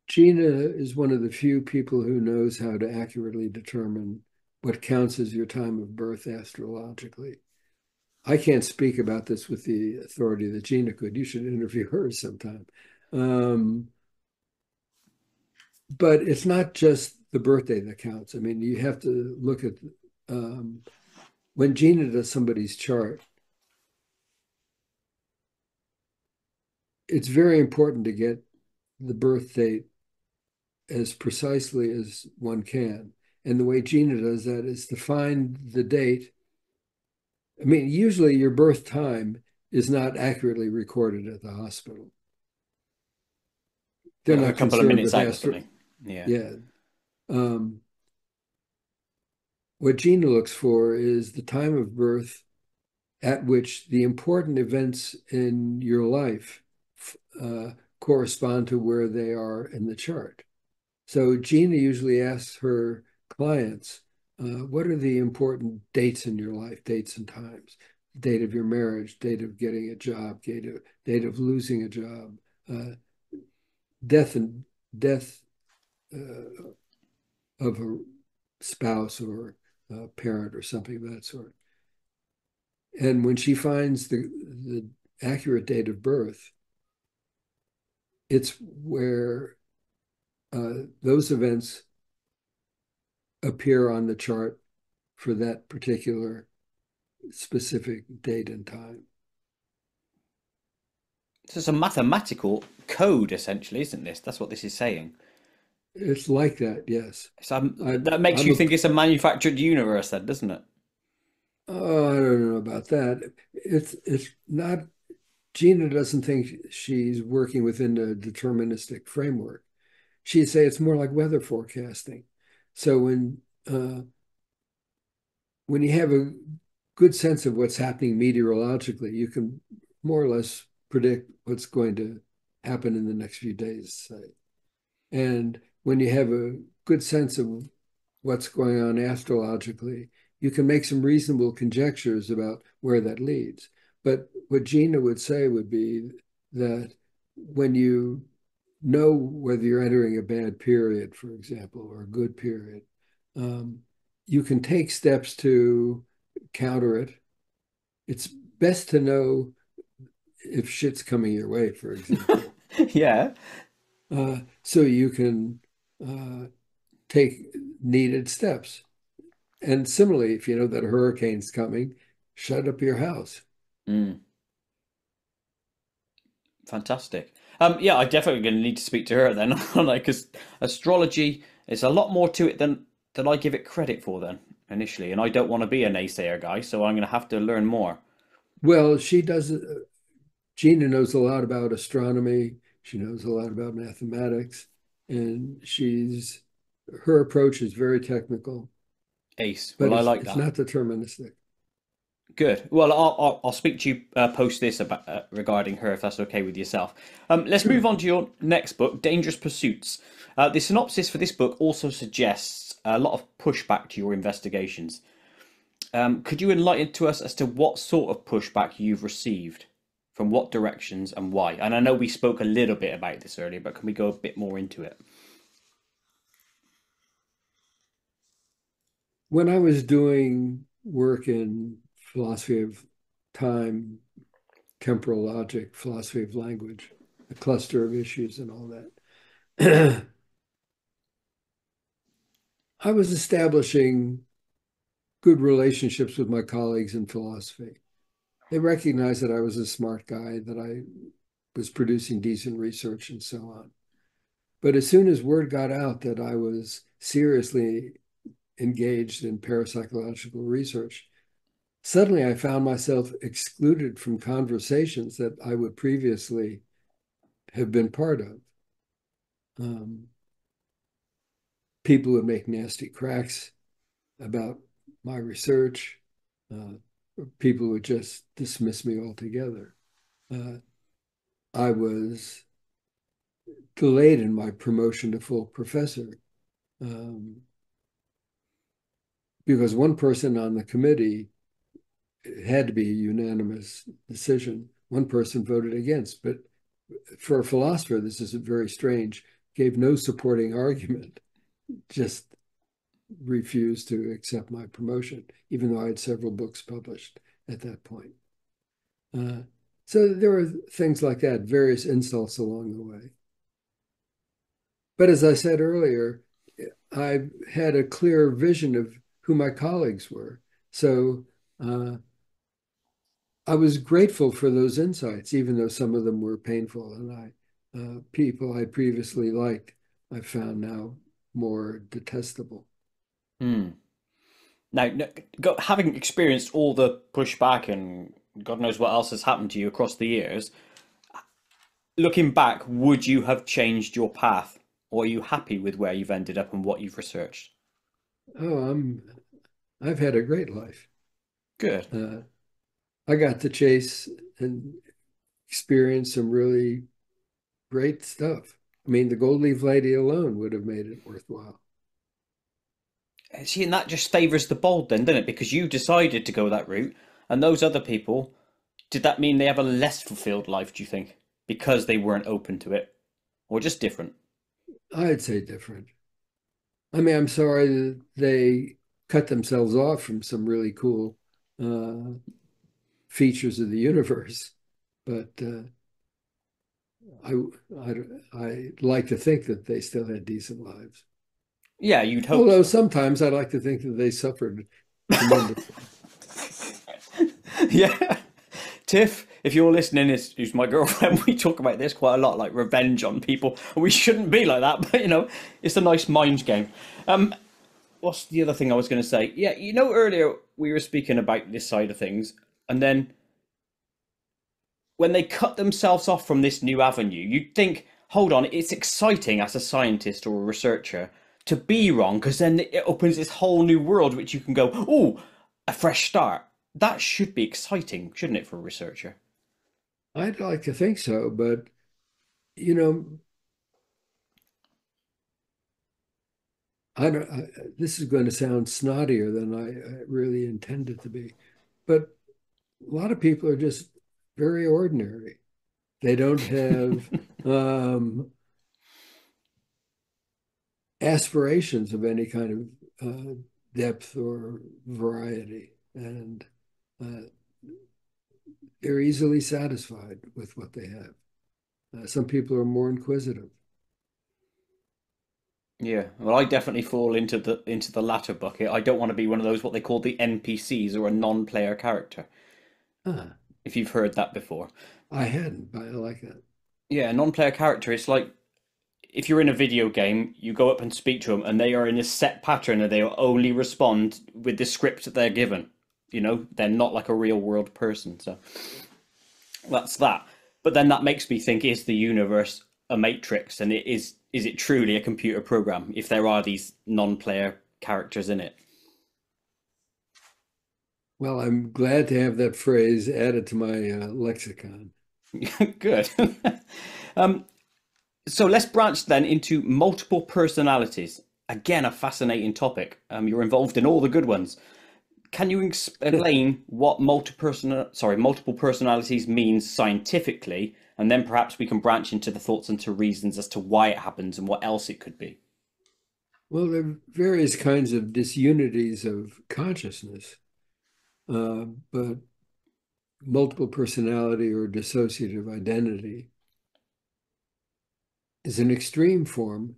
Gina is one of the few people who knows how to accurately determine what counts as your time of birth astrologically. I can't speak about this with the authority that Gina could. You should interview her sometime. Um, but it's not just the birthday that counts. I mean, you have to look at um, when Gina does somebody's chart, it's very important to get the birth date as precisely as one can. And the way Gina does that is to find the date. I mean, usually your birth time is not accurately recorded at the hospital. They're A not couple of concerned minutes with out or something. Yeah. yeah. Um, what Gina looks for is the time of birth at which the important events in your life uh, correspond to where they are in the chart. So Gina usually asks her clients, what are the important dates in your life, dates and times? date of your marriage, date of getting a job, date of losing a job, uh, death uh, of a spouse or a parent or something of that sort. And when she finds the accurate date of birth, it's where those events appear on the chart for that particular specific date and time. So it's a mathematical code, essentially, isn't this? That's what this is saying. It's like that, yes. So I'm that makes I'm you a think it's a manufactured universe, then, doesn't it? oh, I don't know about that. It's not. Gina doesn't think she's working within a deterministic framework. She'd say it's more like weather forecasting. So when you have a good sense of what's happening meteorologically, you can more or less predict what's going to happen in the next few days, say. And when you have a good sense of what's going on astrologically, you can make some reasonable conjectures about where that leads. But what Gina would say would be that when you know whether you're entering a bad period, for example, or a good period, um, you can take steps to counter it. It's best to know if shit's coming your way, for example, Yeah. so you can uh, take needed steps. And similarly, if you know that a hurricane's coming, shut up your house. Mm, fantastic. Yeah, I definitely going to need to speak to her then, like, because astrology is a lot more to it than I give it credit for then initially, and I don't want to be a naysayer guy, so I'm going to have to learn more. Well, she does. Gina knows a lot about astronomy. She knows a lot about mathematics, and her approach is very technical, Ace. but Well, I like it's that. not deterministic. Good. Well, I'll speak to you post this about regarding her if that's okay with yourself. Let's move Sure. on to your next book, Dangerous Pursuits. The synopsis for this book also suggests a lot of pushback to your investigations. Could you enlighten to us as to what sort of pushback you've received, from what directions and why? And I know we spoke a little bit about this earlier, but can we go a bit more into it? When I was doing work in philosophy of time, temporal logic, philosophy of language, a cluster of issues and all that, I was establishing good relationships with my colleagues in philosophy. They recognized that I was a smart guy, that I was producing decent research and so on. But as soon as word got out that I was seriously engaged in parapsychological research, suddenly I found myself excluded from conversations that I would previously have been part of. Um, People would make nasty cracks about my research. Uh, People would just dismiss me altogether. Uh, I was delayed in my promotion to full professor um, because one person on the committee, it had to be a unanimous decision. One person voted against, but for a philosopher, this is very strange, gave no supporting argument, just refused to accept my promotion, even though I had several books published at that point. Uh, so there were things like that, various insults along the way. But as I said earlier, I had a clear vision of who my colleagues were. So uh, I was grateful for those insights, even though some of them were painful. And people I previously liked, I found now more detestable. Hmm. Now, having experienced all the pushback and God knows what else has happened to you across the years, looking back, would you have changed your path? Or are you happy with where you've ended up and what you've researched? Oh, I've had a great life. Good. Uh, I got to chase and experience some really great stuff. I mean, the Gold Leaf Lady alone would have made it worthwhile. See, and that just favours the bold then, doesn't it? Because you decided to go that route, And those other people, did that mean they have a less fulfilled life, do you think? Because they weren't open to it? Or just different? I'd say different. I mean, I'm sorry that they cut themselves off from some really cool uh, features of the universe, but I, I like to think that they still had decent lives. Yeah, you'd hope Although so. sometimes I like to think that they suffered tremendously. Yeah. Tiff, if you're listening, who's my girlfriend, we talk about this quite a lot, like revenge on people. We shouldn't be like that, but it's a nice mind game. What's the other thing I was going to say? Yeah, earlier we were speaking about this side of things, and then when they cut themselves off from this new avenue, you'd think, hold on, it's exciting as a scientist or a researcher to be wrong, because then it opens this whole new world which you can go, oh, a fresh start. That should be exciting, shouldn't it, for a researcher? I'd like to think so, but you know, I don't. This is going to sound snottier than I really intended to be, but a lot of people are just very ordinary. They don't have aspirations of any kind of depth or variety, and uh, they're easily satisfied with what they have. Some people are more inquisitive. Yeah, well, I definitely fall into the latter bucket. I don't want to be one of those what they call the NPCs or a non-player character. Ah, If you've heard that before. I hadn't, but I like that. Yeah, a non-player character. It's like if you're in a video game, you go up and speak to them, and they are in a set pattern, and they will only respond with the script that they're given. They're not like a real world person. So that's that. But then that makes me think: is the universe a matrix, and is it truly a computer program? If there are these non-player characters in it. Well, I'm glad to have that phrase added to my lexicon. Good. um, so let's branch then into multiple personalities. Again, a fascinating topic. You're involved in all the good ones. Can you explain what multiple personalities means scientifically, and then perhaps we can branch into the thoughts into reasons as to why it happens and what else it could be. Well, there are various kinds of disunities of consciousness, but multiple personality or dissociative identity is an extreme form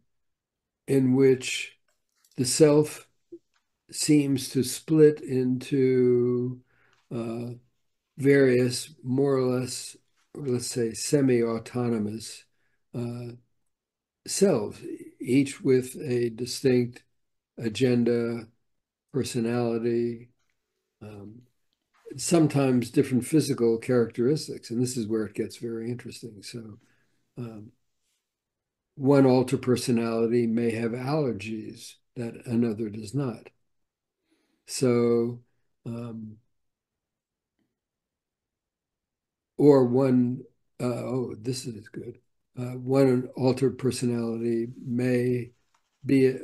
in which the self seems to split into uh, various, more or less, let's say, semi-autonomous uh, selves, each with a distinct agenda, personality, um, sometimes different physical characteristics. And this is where it gets very interesting. So, um, one alter personality may have allergies that another does not. So, um, or one, oh, this is good. One altered personality may be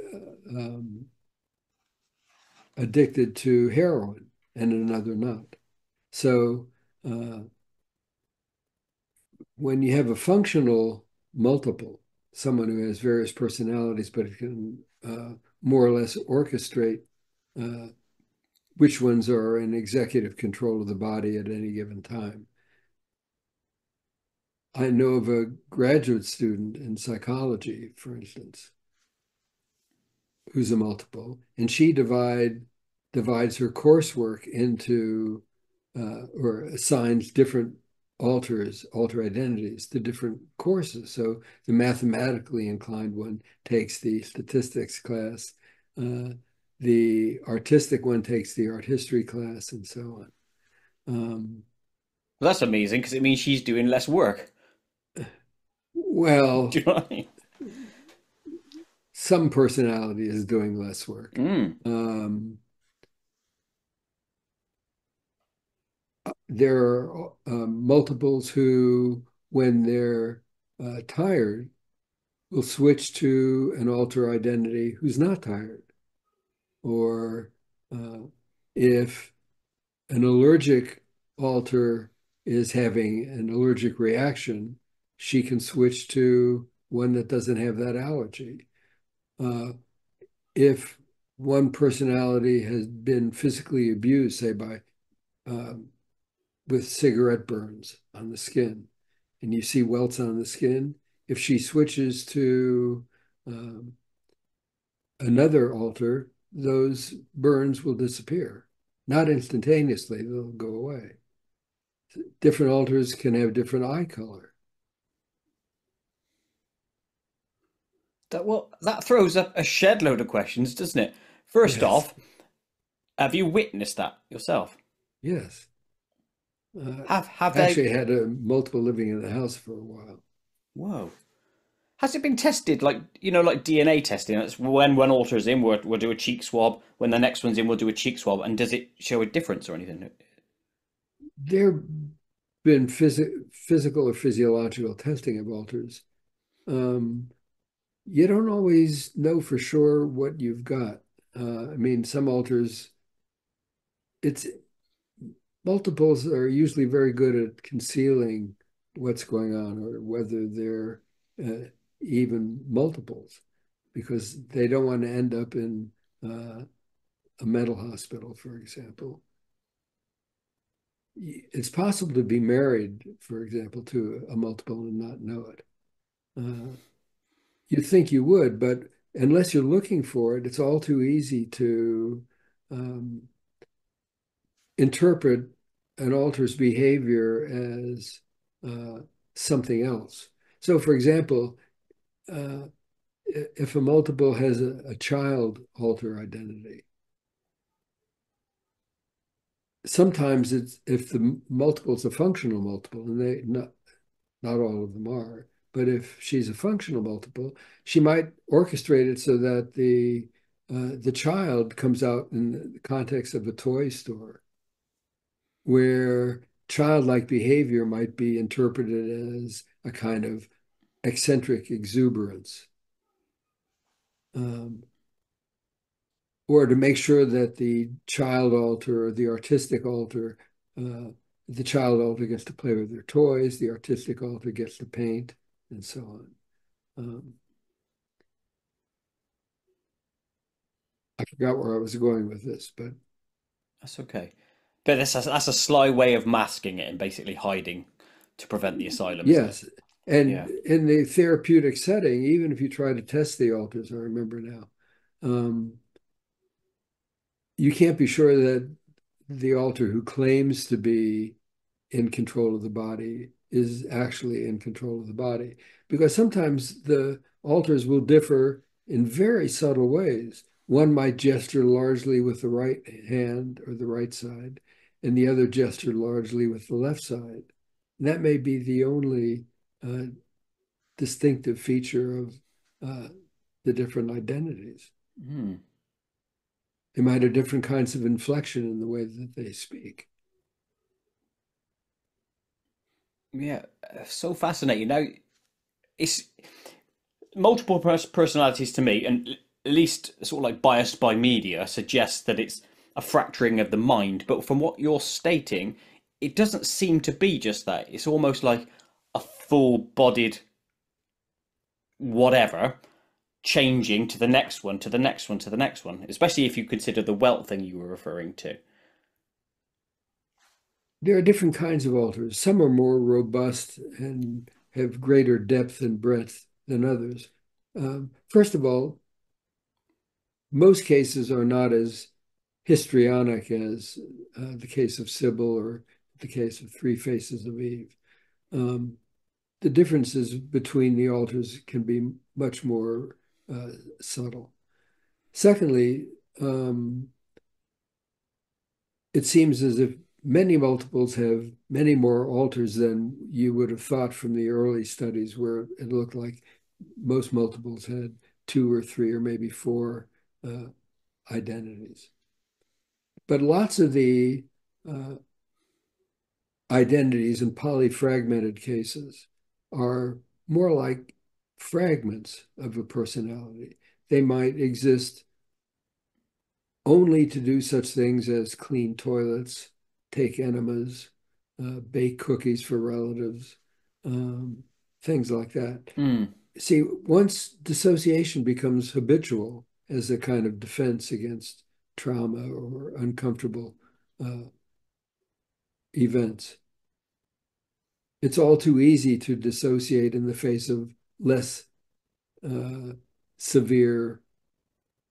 addicted to heroin and another not. So, uh, when you have a functional multiple, someone who has various personalities, but it can more or less orchestrate uh, which ones are in executive control of the body at any given time. I know of a graduate student in psychology, for instance, who's a multiple, and she divides her coursework into or assigns different alter identities to different courses. So the mathematically inclined one takes the statistics class, the artistic one takes the art history class, and so on. Well, that's amazing because it means she's doing less work. Do Well, you know what I mean? some personality is doing less work. Mm. Um, there are multiples who, when they're tired, will switch to an alter identity who's not tired. Or if an allergic alter is having an allergic reaction, she can switch to one that doesn't have that allergy. Uh, if one personality has been physically abused, say by um, with cigarette burns on the skin, and you see welts on the skin, if she switches to um, another alter, those burns will disappear. Not instantaneously, they'll go away. Different alters can have different eye color. That throws up a shed load of questions, doesn't it? First Yes, off, have you witnessed that yourself? yes. Uh, Have they? Actually, I had a multiple living in the house for a while. Whoa. Has it been tested like like DNA testing? That's when one alter is in, we'll do a cheek swab. When the next one's in, we'll do a cheek swab. And does it show a difference or anything? There have been physical or physiological testing of alters. Um, you don't always know for sure what you've got. I mean, some alters, it's multiples are usually very good at concealing what's going on or whether they're even multiples because they don't want to end up in a mental hospital, for example. It's possible to be married, for example, to a multiple and not know it. You'd think you would, but unless you're looking for it, it's all too easy to um, interpret an alter's behavior as uh, something else. So, for example, uh, if a multiple has a child alter identity, sometimes it's if the multiple is a functional multiple, and they not all of them are, but if she's a functional multiple, she might orchestrate it so that the child comes out in the context of a toy store where childlike behavior might be interpreted as a kind of eccentric exuberance, um, or to make sure that the child alter or the artistic alter, the child alter gets to play with their toys, the artistic alter gets to paint, and so on. I forgot where I was going with this, but That's okay. But that's a sly way of masking it and basically hiding to prevent the asylum, isn't it? yes. And Yeah. in the therapeutic setting, even if you try to test the alters, I remember now, um, you can't be sure that the alter who claims to be in control of the body is actually in control of the body. Because sometimes the alters will differ in very subtle ways. One might gesture largely with the right hand or the right side, and the other gesture largely with the left side. And that may be the only uh, distinctive feature of uh, the different identities. Hmm. They might have different kinds of inflection in the way that they speak. Yeah. So fascinating. Now, it's multiple personalities to me, and at least sort of like biased by media, suggests that it's a fracturing of the mind. But from what you're stating, it doesn't seem to be just that. It's almost like a full-bodied whatever changing to the next one, to the next one, to the next one. Especially if you consider the welt thing you were referring to. There are different kinds of altars. Some are more robust and have greater depth and breadth than others. First of all, most cases are not as histrionic as the case of Sybil or the case of Three Faces of Eve. Um, the differences between the altars can be much more uh, subtle. Secondly, it seems as if many multiples have many more alters than you would have thought from the early studies, where it looked like most multiples had two or three or maybe four uh, identities. But lots of the uh, identities in polyfragmented cases are more like fragments of a personality. They might exist only to do such things as clean toilets take enemas, bake cookies for relatives, um, things like that. Mm. See, once dissociation becomes habitual as a kind of defense against trauma or uncomfortable uh, events, it's all too easy to dissociate in the face of less uh, severe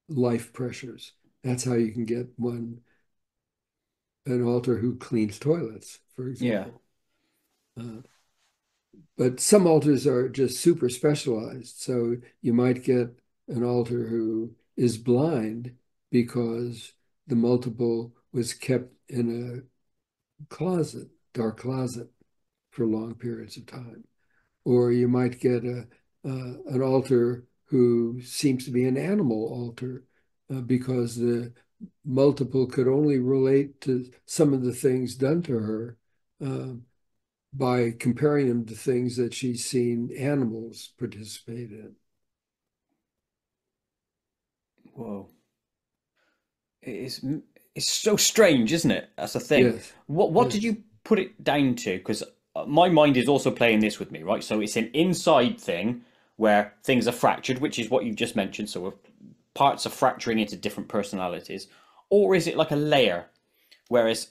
life pressures. That's how you can get an alter who cleans toilets, for Yeah. example. Uh, but some alters are just super specialized. So you might get an alter who is blind because the multiple was kept in a closet, dark closet, for long periods of time. Or you might get an alter who seems to be an animal alter because the multiple could only relate to some of the things done to her uh, by comparing them to things that she's seen animals participate in. Whoa. It's it's so strange, isn't it? That's the thing. Yes, What did yes. you put it down to? Because my mind is also playing this with me, right? So it's an inside thing where things are fractured, which is what you've just mentioned. So parts are fracturing into different personalities, or is it like a layer? Whereas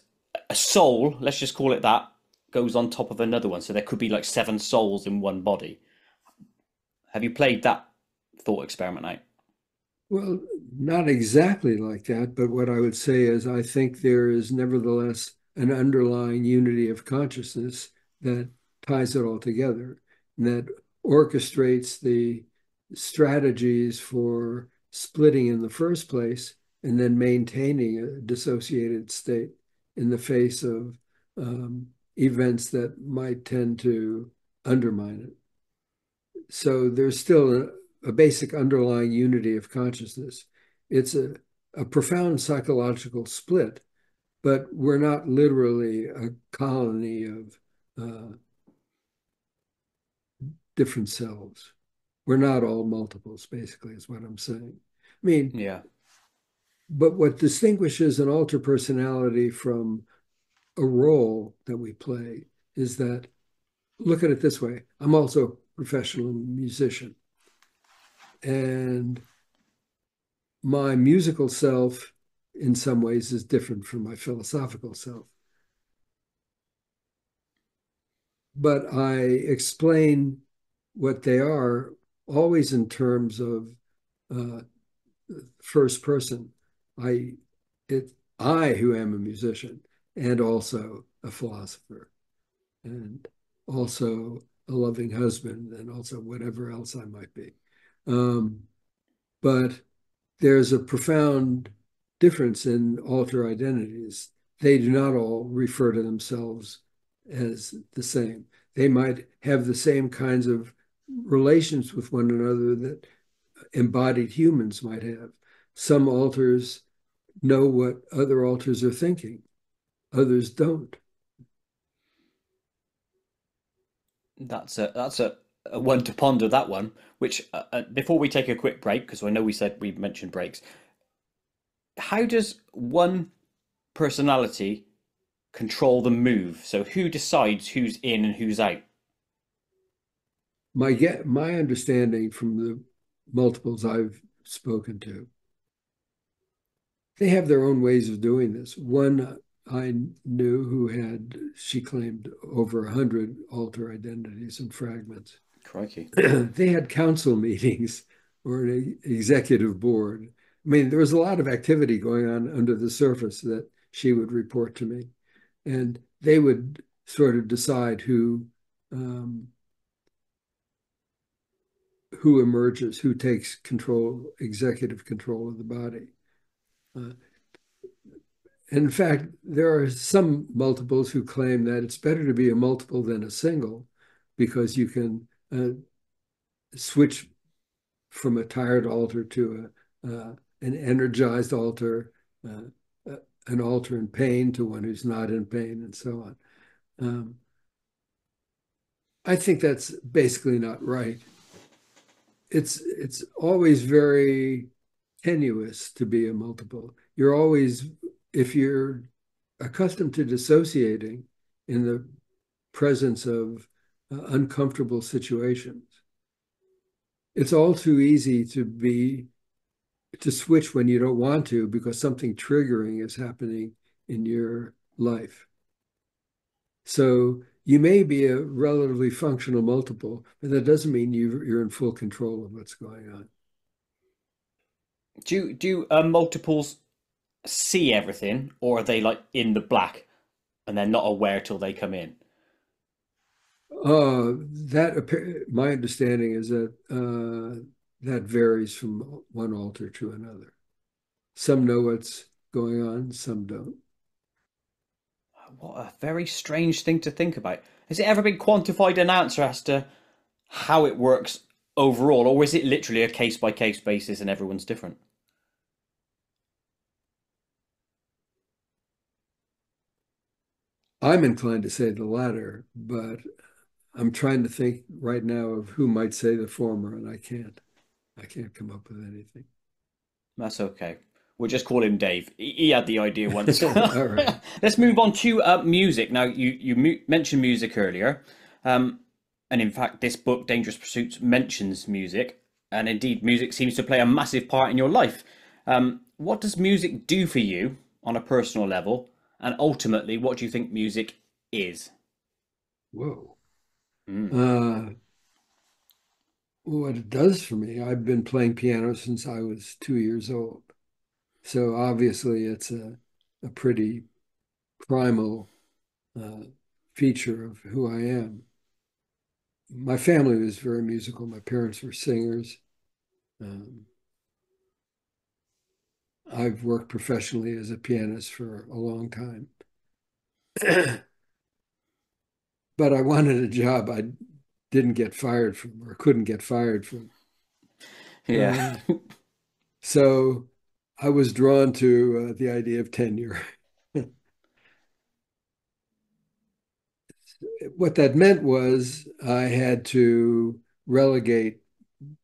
a soul, let's just call it that, goes on top of another one. So there could be like seven souls in one body. Have you played that thought experiment out? Well, not exactly like that, but what I would say is I think there is nevertheless an underlying unity of consciousness that ties it all together and that orchestrates the strategies for splitting in the first place and then maintaining a dissociated state in the face of events that might tend to undermine it. So there's still a basic underlying unity of consciousness. It's a profound psychological split, but we're not literally a colony of uh, different selves. We're not all multiples, basically, is what I'm saying. I mean, Yeah. but what distinguishes an alter personality from a role that we play is that, look at it this way, I'm also a professional musician. And my musical self, in some ways, is different from my philosophical self. But I explain what they are always in terms of uh, first person. I, I who am a musician and also a philosopher and also a loving husband and also whatever else I might be. Um, but there's a profound difference in alter identities. They do not all refer to themselves as the same. They might have the same kinds of relations with one another that embodied humans might have. Some alters know what other alters are thinking, others don't. A one to ponder that one. Which before we take a quick break, because I know we said we mentioned breaks. How does one personality control the move? So who decides who's in and who's out? My understanding from the multiples I've spoken to, they have their own ways of doing this. One I knew who had, she claimed, over 100 alter identities and fragments. Crikey. They had council meetings or an executive board. I mean, there was a lot of activity going on under the surface that she would report to me. And they would sort of decide um, who emerges, who takes control, executive control of the body. Uh, In fact, there are some multiples who claim that it's better to be a multiple than a single because you can switch from a tired alter to an energized alter, uh, an alter in pain to one who's not in pain, and so on. Um, I think that's basically not right. It's always very tenuous to be a multiple. You're always, if you're accustomed to dissociating in the presence of uncomfortable situations. It's all too easy to switch when you don't want to because something triggering is happening in your life. So you may be a relatively functional multiple, but that doesn't mean you're in full control of what's going on. Do multiples see everything, or are they like in the black and they're not aware till they come in? My understanding is that that varies from one altar to another. Some know what's going on, some don't. What a very strange thing to think about. Has it ever been quantified an answer as to how it works overall, or is it literally a case by case basis and everyone's different? I'm inclined to say the latter, but I'm trying to think right now of who might say the former, and I can't. I can't come up with anything. That's okay. We'll just call him Dave. He had the idea once. All right. Let's move on to music. Now, you mentioned music earlier. And in fact, this book, Dangerous Pursuits, mentions music. And indeed, music seems to play a massive part in your life. What does music do for you on a personal level? And ultimately, what do you think music is? Whoa. Mm. What it does for me, I've been playing piano since I was 2 years old. So obviously, it's a pretty primal uh, feature of who I am. My family was very musical. My parents were singers. Um, I've worked professionally as a pianist for a long time. But I wanted a job I didn't get fired from or couldn't get fired from. Yeah. Um, so I was drawn to the idea of tenure. What that meant was I had to relegate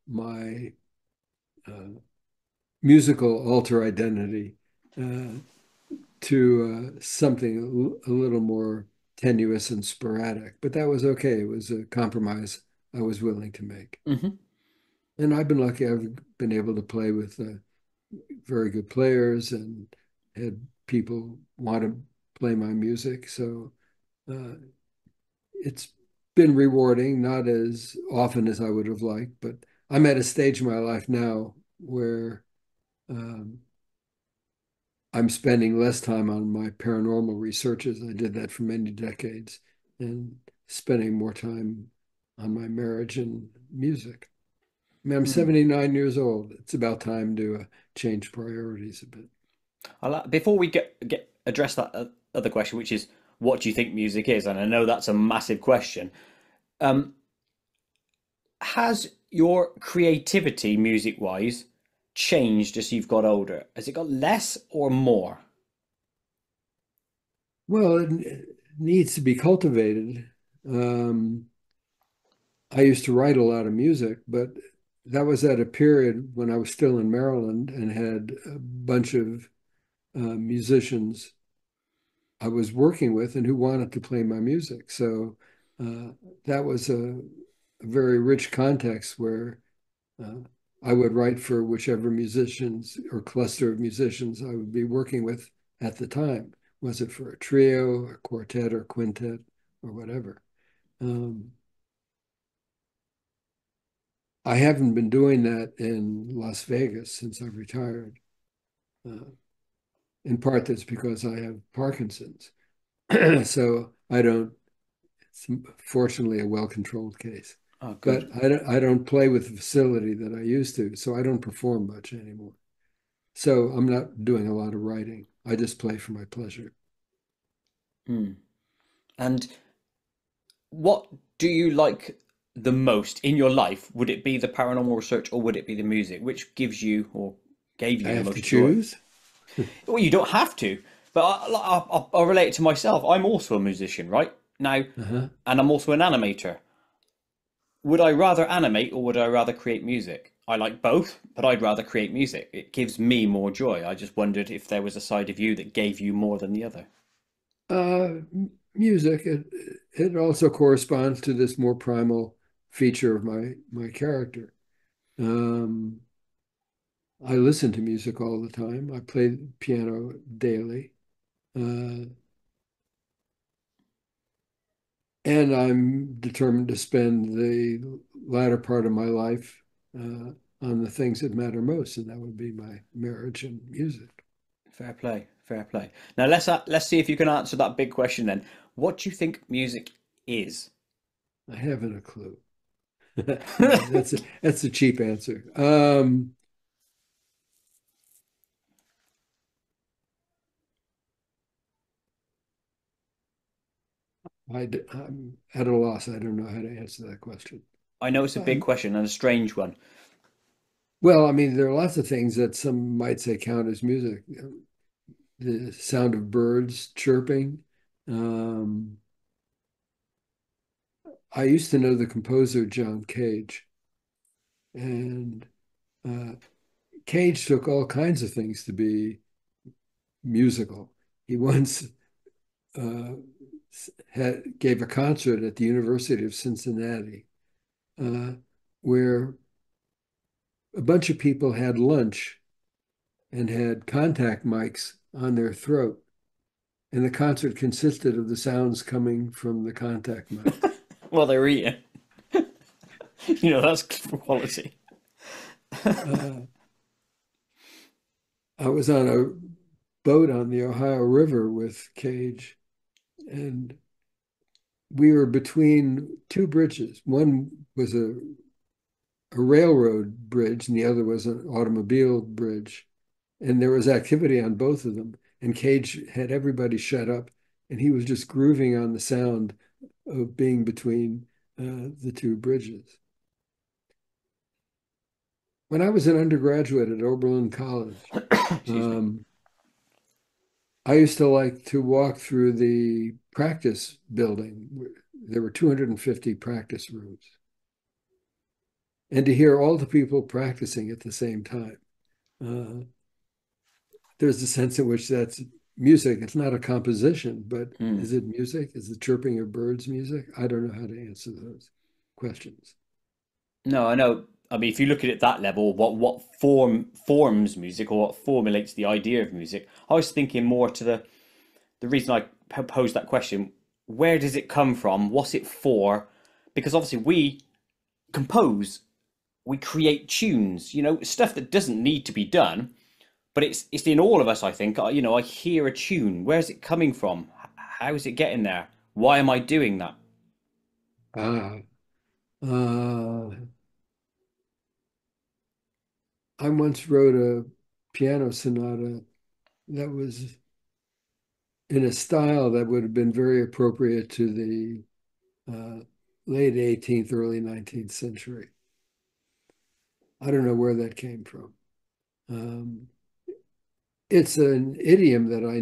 my uh, musical alter identity uh, to something a little more tenuous and sporadic. But that was okay. It was a compromise I was willing to make. Hmm. And I've been lucky. I've been able to play with very good players and had people want to play my music. So uh, it's been rewarding, not as often as I would have liked, but I'm at a stage in my life now where um, I'm spending less time on my paranormal researches. I did that for many decades and spending more time on my marriage and music. I mean, I'm Hmm. 79 years old. It's about time to change priorities a bit. Before we get address that other question, which is what do you think music is, and I know that's a massive question. Um, has your creativity, music wise, changed as you've got older? Has it got less or more? Well, it needs to be cultivated. Um, I used to write a lot of music, but that was at a period when I was still in Maryland and had a bunch of musicians I was working with and who wanted to play my music. So uh, that was a very rich context where uh, I would write for whichever musicians or cluster of musicians I would be working with at the time. Was it for a trio, a quartet, or quintet, or whatever? Um, I haven't been doing that in Las Vegas since I've retired. Uh, in part, that's because I have Parkinson's. So I don't, it's fortunately a well-controlled case. Oh, But good. I don't play with the facility that I used to, so I don't perform much anymore. So I'm not doing a lot of writing. I just play for my pleasure. Hmm. And what do you like the most in your life? Would it be the paranormal research or would it be the music? Which gives you or gave I you the have to most joy? choose. Well, you don't have to, but I'll relate it to myself. I'm also a musician, right? Now, Uh-huh. and I'm also an animator. Would I rather animate or would I rather create music? I like both, but I'd rather create music. It gives me more joy. I just wondered if there was a side of you that gave you more than the other. Music. It also corresponds to this more primal feature of my character. Um, I listen to music all the time. I play piano daily. Uh, and I'm determined to spend the latter part of my life on the things that matter most, and that would be my marriage and music. Fair play, fair play. Now let's see if you can answer that big question then. What do you think music is? I haven't a clue. No, that's a cheap answer. I'm at a loss. I don't know how to answer that question. I know it's a big Um, question and a strange one. well, I mean, there are lots of things that some might say count as music. The sound of birds chirping. Um, I used to know the composer John Cage, and uh, Cage took all kinds of things to be musical. He once uh, gave a concert at the University of Cincinnati uh, where a bunch of people had lunch and had contact mics on their throat. And the concert consisted of the sounds coming from the contact mics. Well, they're eating. You know, that's quality. Uh, I was on a boat on the Ohio River with Cage, and we were between two bridges. One was a railroad bridge, and the other was an automobile bridge. And there was activity on both of them. And Cage had everybody shut up, and he was just grooving on the sound of being between the two bridges. When I was an undergraduate at Oberlin College, Excuse me. um, I used to like to walk through the practice building. There were 250 practice rooms, and to hear all the people practicing at the same time. Uh, there's a sense in which that's music. It's not a composition, but Hmm. is it music? Is the chirping of birds music? I don't know how to answer those questions. No, I know. I mean, if you look at it that level, what forms music or what formulates the idea of music? I was thinking more to the reason I posed that question. Where does it come from? What's it for? Because obviously we compose, we create tunes, you know, stuff that doesn't need to be done, but it's in all of us. I think. You know, I hear a tune. Where's it coming from? How is it getting there? Why am I doing that? Ah, uh, I once wrote a piano sonata that was in a style that would have been very appropriate to the late 18th, early 19th century. I don't know where that came from. Um, it's an idiom that I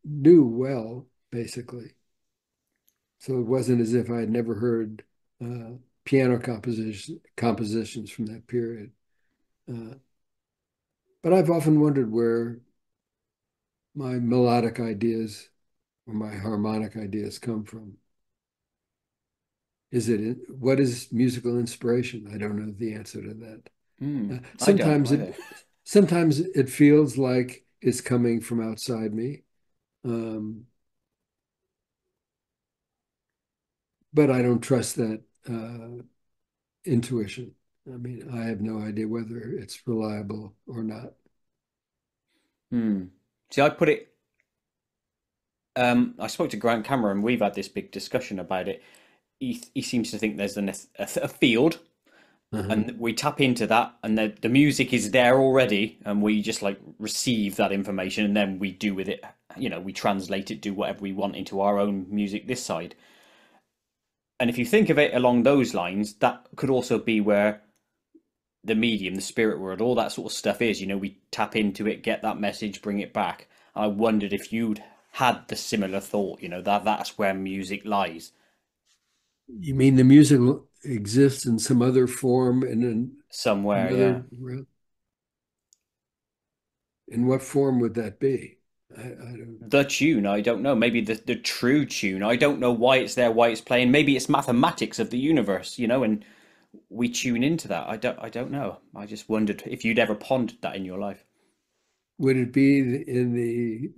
knew well, basically. So it wasn't as if I had never heard uh, piano compositions from that period. Uh, but I've often wondered where my melodic ideas or my harmonic ideas come from. What is musical inspiration? I don't know the answer to that. Hmm. Uh, I don't sometimes either. it sometimes it feels like it's coming from outside me, um, but I don't trust that intuition. I mean, I have no idea whether it's reliable or not. Hmm. See, I put it. I spoke to Grant Cameron. We've had this big discussion about it. He seems to think there's a field, Uh-huh. and we tap into that, and the music is there already, and we just like receive that information, and then we do with it. You know, we translate it, do whatever we want into our own music this side. And if you think of it along those lines, that could also be where the medium, the spirit world, all that sort of stuff is. You know, we tap into it, get that message, bring it back. I wondered if you'd had the similar thought, you know, that's where music lies. You mean the music exists in some other form in Somewhere, yeah. another? In what form would that be? I don't. The tune, I don't know. Maybe the true tune. I don't know why it's there, why it's playing. Maybe it's mathematics of the universe, and we tune into that. I don't know. I just wondered if you'd ever pondered that in your life. Would it be in the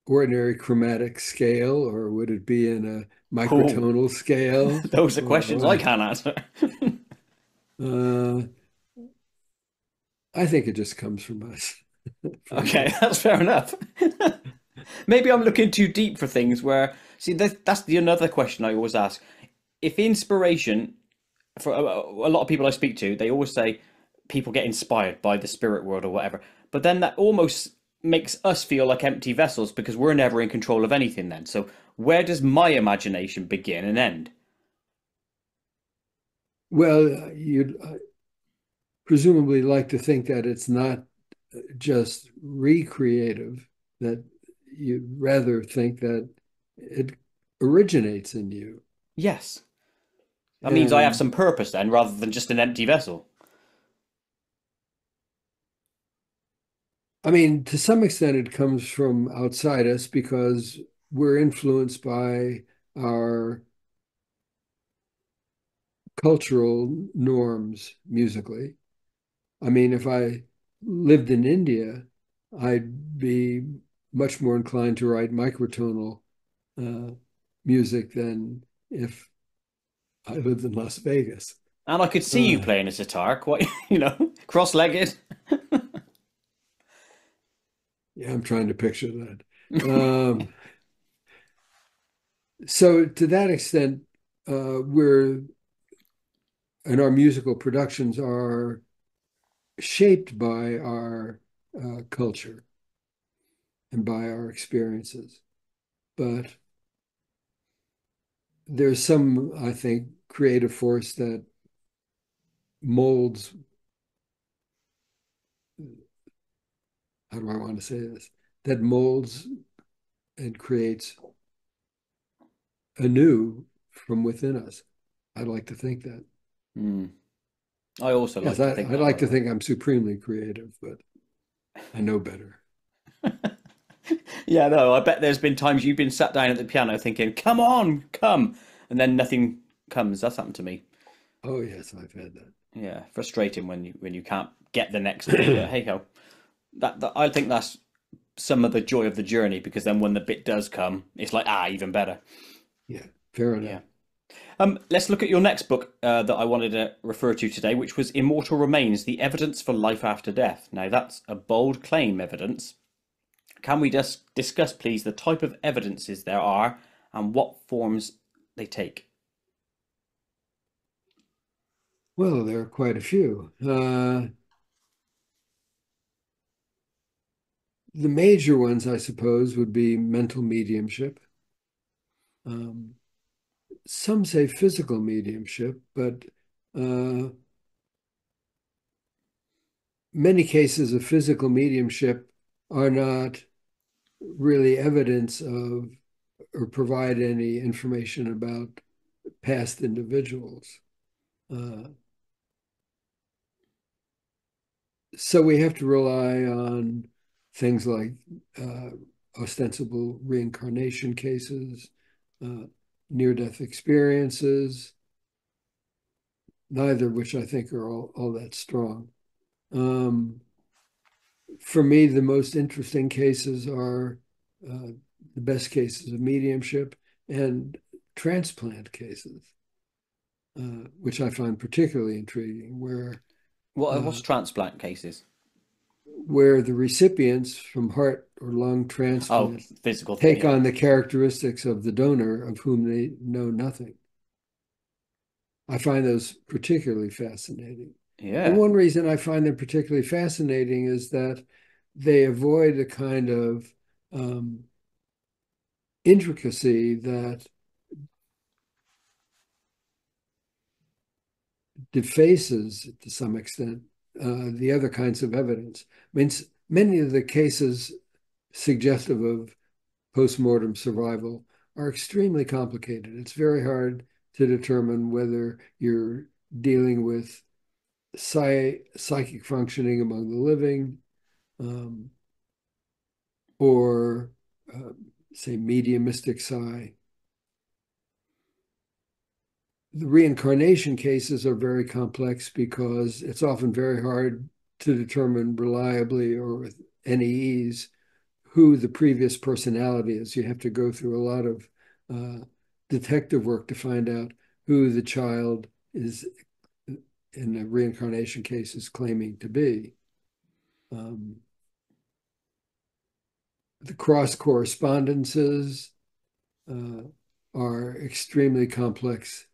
ordinary chromatic scale, or would it be in a Oh, microtonal scale, those are or questions I what? can't answer. Uh, I think it just comes from us, Okay, frankly. that's fair enough. Maybe I'm looking too deep for things where, see, that's the another question I always ask. If inspiration, for a lot of people I speak to, they always say people get inspired by the spirit world or whatever. But then that almost makes us feel like empty vessels because we're never in control of anything then. So where does my imagination begin and end? Well, you'd presumably like to think that it's not just recreative, that you'd rather think that it originates in you. Yes. That means I have And some purpose then rather than just an empty vessel. I mean, to some extent, it comes from outside us because we're influenced by our cultural norms musically. I mean, if I lived in India, I'd be much more inclined to write microtonal uh, music than if I lived in Las Vegas. And I could see you Uh, playing a sitar quite, cross-legged. yeah, I'm trying to picture that. So to that extent, we're and our musical productions are shaped by our culture and by our experiences. But there's some, I think, creative force that molds, how do I want to say this, that molds and creates anew from within us. I'd like to think that. Hmm. I also Yes, like to think I'd that, by like the to way. think I'm supremely creative, but I know better. Yeah, no, I bet there's been times you've been sat down at the piano thinking, come on, come, and then nothing comes. That's happened to me. Oh, yes, I've had Yeah, frustrating when you can't get the next bit, but that. hey ho. That I think that's some of the joy of the journey because then when the bit does come, it's like even better. Yeah, fair Yeah. enough. Let's look at your next book that I wanted to refer to today, which was Immortal Remains: The Evidence for Life After Death. Now that's a bold claim, evidence. Can we just discuss, please, the type of evidences there are and what forms they take? Well, there are quite a few. The major ones, I suppose, would be mental mediumship. Um, some say physical mediumship, but uh, many cases of physical mediumship are not really evidence of or provide any information about past individuals. Uh, so we have to rely on things like uh, ostensible reincarnation cases, uh, near-death experiences, neither of which I think are all that strong. Um, for me, the most interesting cases are uh, the best cases of mediumship and transplant cases, which I find particularly intriguing, What's uh, transplant cases? where the recipients from heart or lung Oh, transplant physical thing. take Yeah, on the characteristics of the donor of whom they know nothing. I find those particularly fascinating. And yeah. one reason I find them particularly fascinating is that they avoid the kind of um, intricacy that defaces, to some extent, the other kinds of evidence. I mean, many of the cases suggestive of postmortem survival are extremely complicated. It's very hard to determine whether you're dealing with psychic functioning among the living, um, or say mediumistic psi. The reincarnation cases are very complex because it's often very hard to determine reliably or with any ease who the previous personality is. You have to go through a lot of detective work to find out who the child is in the reincarnation case is claiming to be. The cross correspondences are extremely complex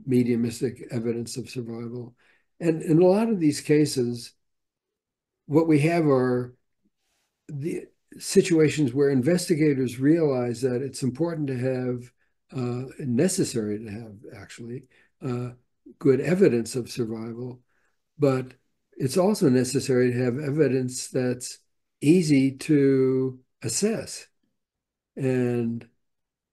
mediumistic evidence of survival. And in a lot of these cases, what we have are the situations where investigators realize that it's important to have, necessary to have actually, good evidence of survival, but it's also necessary to have evidence that's easy to assess. And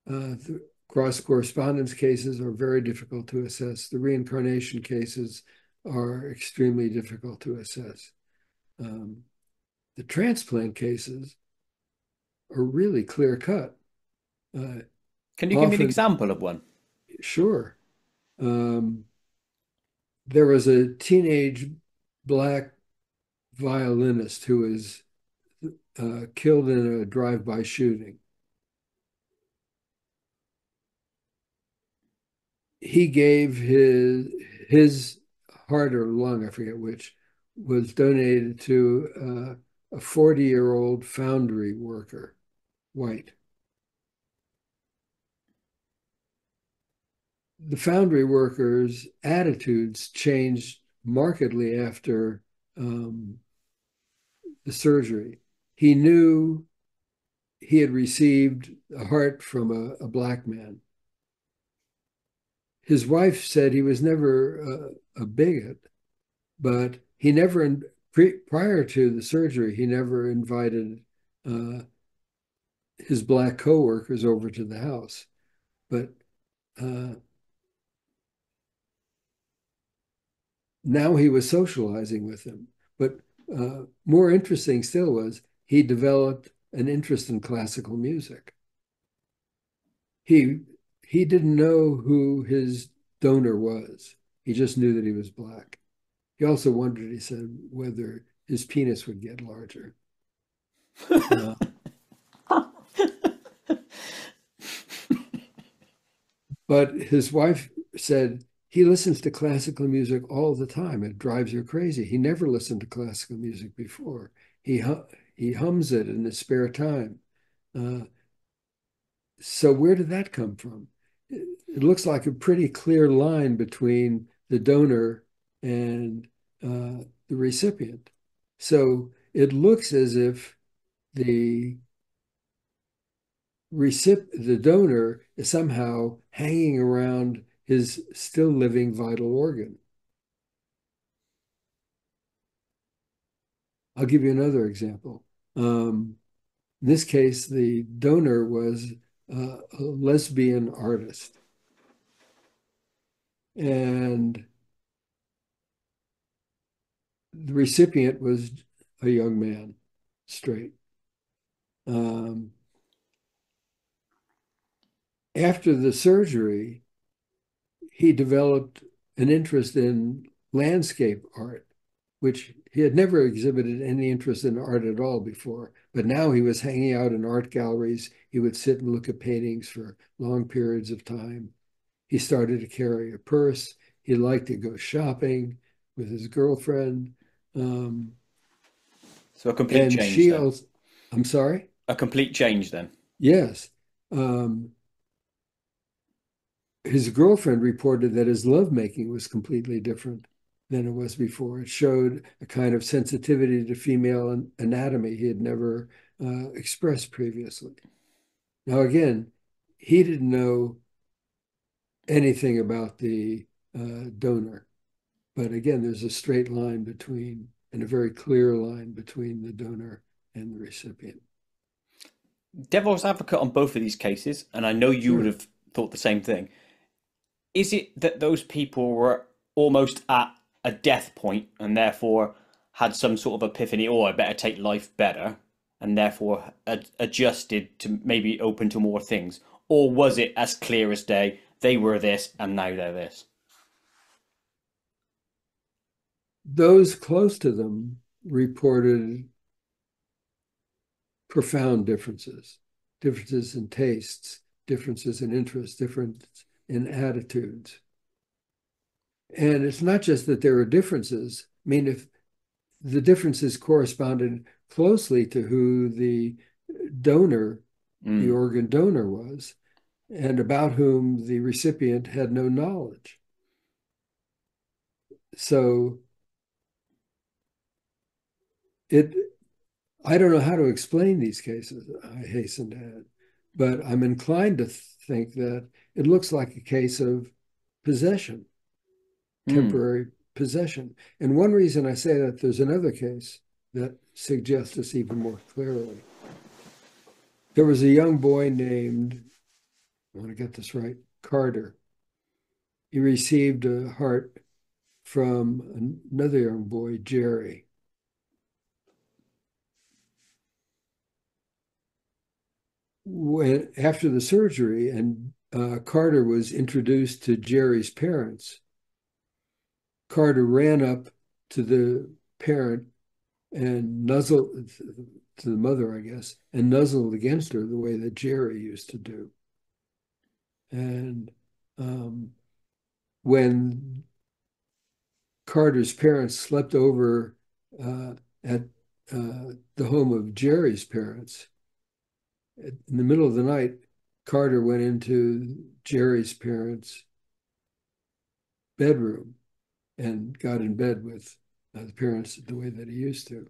the cross correspondence cases are very difficult to assess. The reincarnation cases are extremely difficult to assess. The transplant cases are really clear cut. Can you give me an Often, example of one? sure. There was a teenage black violinist who was killed in a drive-by shooting. He gave his heart or lung, I forget which, was donated to a 40-year-old foundry worker, white. The foundry workers' attitudes changed markedly after the surgery. He knew he had received a heart from a black man. His wife said he was never a bigot, but he never, prior to the surgery, he never invited his black coworkers over to the house. But now he was socializing with them. But more interesting still was he developed an interest in classical music. He didn't know who his donor was. He just knew that he was black. He also wondered, he said, whether his penis would get larger. But his wife said, he listens to classical music all the time. It drives her crazy. He never listened to classical music before. He hums it in his spare time. So where did that come from? It looks like a pretty clear line between the donor and the recipient. So it looks as if the the donor is somehow hanging around his still living vital organ. I'll give you another example. In this case, the donor was a lesbian artist. And the recipient was a young man, straight. After the surgery, he developed an interest in landscape art, which he had never exhibited any interest in art at all before. But now he was hanging out in art galleries. He would sit and look at paintings for long periods of time. He started to carry a purse. He liked to go shopping with his girlfriend. So a complete And change she then. also, I'm sorry? A complete change then. Yes. His girlfriend reported that his lovemaking was completely different than it was before. It showed a kind of sensitivity to female anatomy he had never expressed previously. Now, again, he didn't know anything about the donor. But again, there's a straight line between, and a very clear line between the donor and the recipient. Devil's advocate on both of these cases, and I know you would Sure. have thought the same thing. Is it that those people were almost at a death point and therefore had some sort of epiphany, oh, I better take life better? and therefore adjusted to maybe open to more things? Or was it as clear as day, they were this and now they're this? Those close to them reported profound differences, differences in tastes, differences in interests, differences in attitudes. And it's not just that there are differences. I mean, if the differences corresponded closely to who the donor, the organ donor was, and about whom the recipient had no knowledge. So I don't know how to explain these cases, I hasten to add, but I'm inclined to think that it looks like a case of possession, temporary possession. And one reason I say that, there's another case that suggests this even more clearly. There was a young boy named, I want to get this right, Carter. He received a heart from another young boy, Jerry. After the surgery, and Carter was introduced to Jerry's parents, Carter ran up to the parent and nuzzled, to the mother, I guess, and nuzzled against her the way that Jerry used to do. And when Carter's parents slept over at the home of Jerry's parents, in the middle of the night, Carter went into Jerry's parents' bedroom and got in bed with the parents the way that he used to.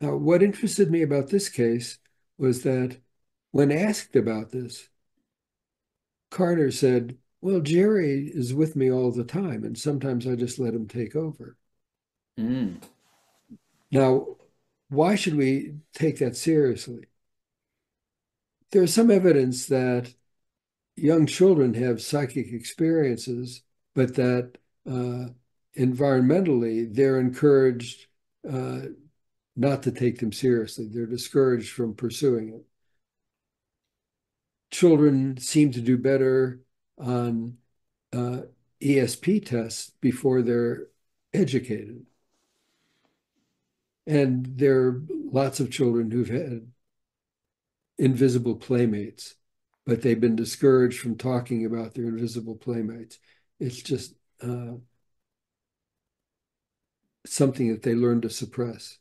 Now, what interested me about this case was that when asked about this, Carter said, well, Jerry is with me all the time, and sometimes I just let him take over. Now, why should we take that seriously? There's some evidence that young children have psychic experiences, but that environmentally, they're encouraged not to take them seriously. They're discouraged from pursuing it. Children seem to do better on ESP tests before they're educated. And there are lots of children who've had invisible playmates, but they've been discouraged from talking about their invisible playmates. It's just something that they learn to suppress.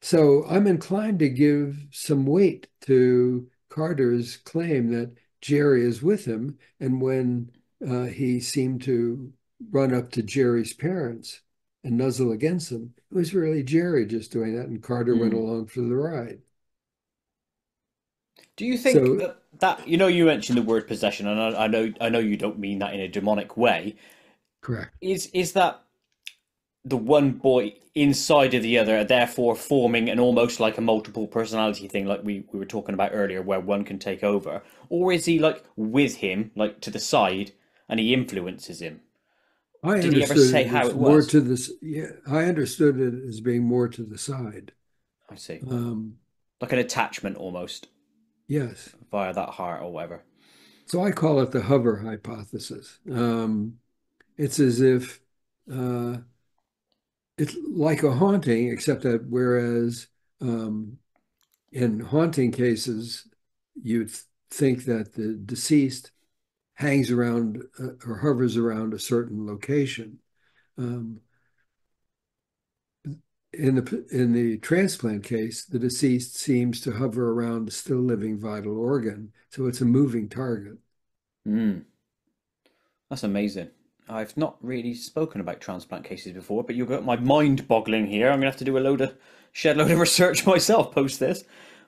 So I'm inclined to give some weight to Carter's claim that Jerry is with him. And when he seemed to run up to Jerry's parents and nuzzle against them, it was really Jerry just doing that, and Carter went along for the ride. Do you think that you mentioned the word possession, and I know you don't mean that in a demonic way. Correct. Is that the one boy inside of the other, therefore forming an almost like a multiple personality thing, like we were talking about earlier, where one can take over, or is he like with him, like to the side, and he influences him? Did he ever say how it was? More to this, yeah, I understood it as being more to the side. I see. Like an attachment almost. Yes. Via that heart or whatever. So I call it the hover hypothesis. It's as if it's like a haunting, except that whereas in haunting cases, you'd think that the deceased hangs around or hovers around a certain location. In the transplant case, the deceased seems to hover around a still living vital organ, so it's a moving target. That's amazing. I've not really spoken about transplant cases before, but you've got my mind boggling here. I'm gonna have to do shed a load of research myself post this.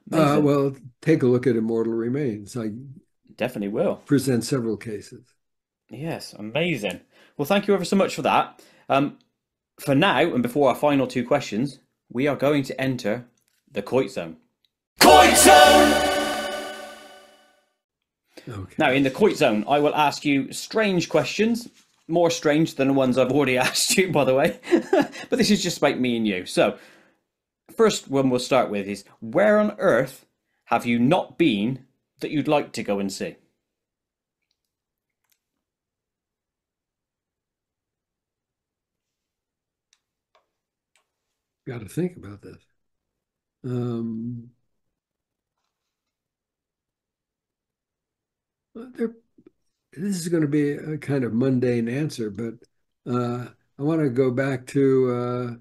Well, take a look at Immortal Remains. I definitely will present several cases. Yes, amazing. Well, thank you ever so much for that. For now, and before our final two questions, we are going to enter the Koit Zone. Koit Zone! Okay. Now, in the Koit Zone, I will ask you strange questions, more strange than the ones I've already asked you, by the way. But this is just about me and you. So, First one we'll start with is, where on earth have you not been that you'd like to go and see? Got to think about this. Um, there, this is going to be a kind of mundane answer, but I want to go back to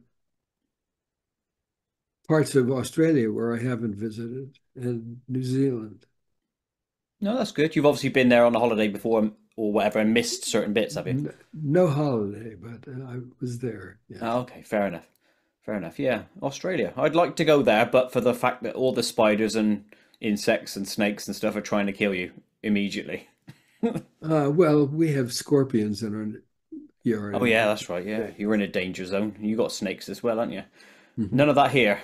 parts of Australia where I haven't visited, and New Zealand. No, that's good. You've obviously been there on a holiday before or whatever and missed certain bits, have you? No holiday, but I was there. Yes. Oh, okay, fair enough. Fair enough. Yeah, Australia. I'd like to go there, but for the fact that all the spiders and insects and snakes and stuff are trying to kill you immediately. Well, we have scorpions in our Oh yard. yeah, that's right. Yeah, you're in a danger zone. You got snakes as well, aren't you? Mhm. None of that here.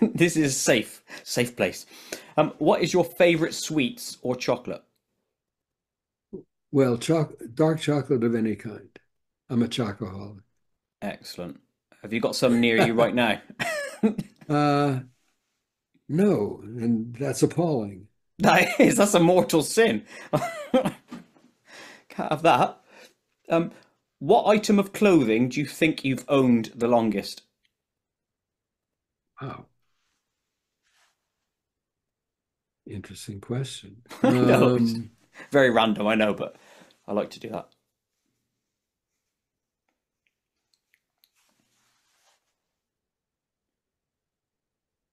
This is safe place. What is your favourite sweets or chocolate? Well, dark chocolate of any kind. I'm a chocoholic. Excellent. Have you got some near you right now? uh, no, and that's appalling. That's a mortal sin. Can't have that. Um, what item of clothing do you think you've owned the longest? Wow, interesting question. I know it's very random, I know, but I like to do that.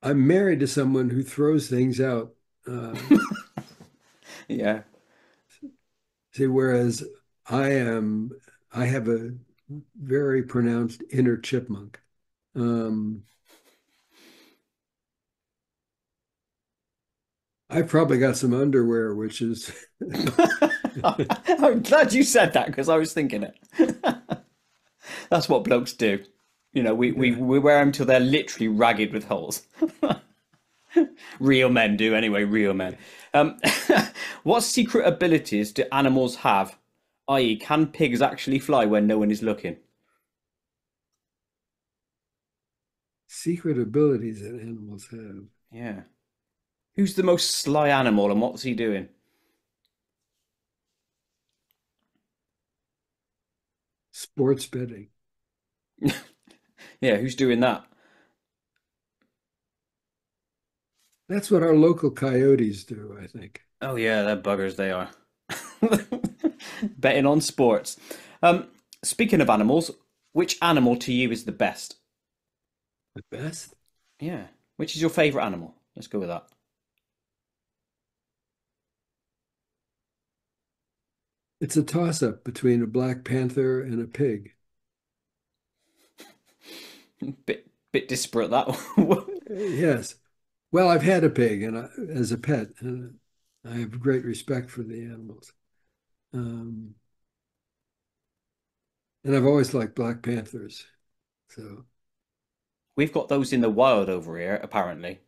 I'm married to someone who throws things out. Uh, Yeah. See, whereas I am, I have a very pronounced inner chipmunk. Um, I've probably got some underwear, which is I'm glad you said that because I was thinking it. That's what blokes do. You know, yeah, we wear them till they're literally ragged with holes. Real men do anyway, real men. Um, what secret abilities do animals have? I.e., can pigs actually fly when no one is looking? secret abilities that animals have. Yeah. Who's the most sly animal and what's he doing? Sports betting. Yeah, who's doing that? That's what our local coyotes do, I think. Oh yeah, they're buggers, they are. Betting on sports. Um, Speaking of animals, which animal to you is the best? The best? Yeah. Which is your favourite animal? Let's go with that. It's a toss-up between a black panther and a pig. Bit disparate that. Yes. Well, I've had a pig as a pet, and I have great respect for the animals. Um, and I've always liked black panthers. So We've got those in the wild over here, apparently.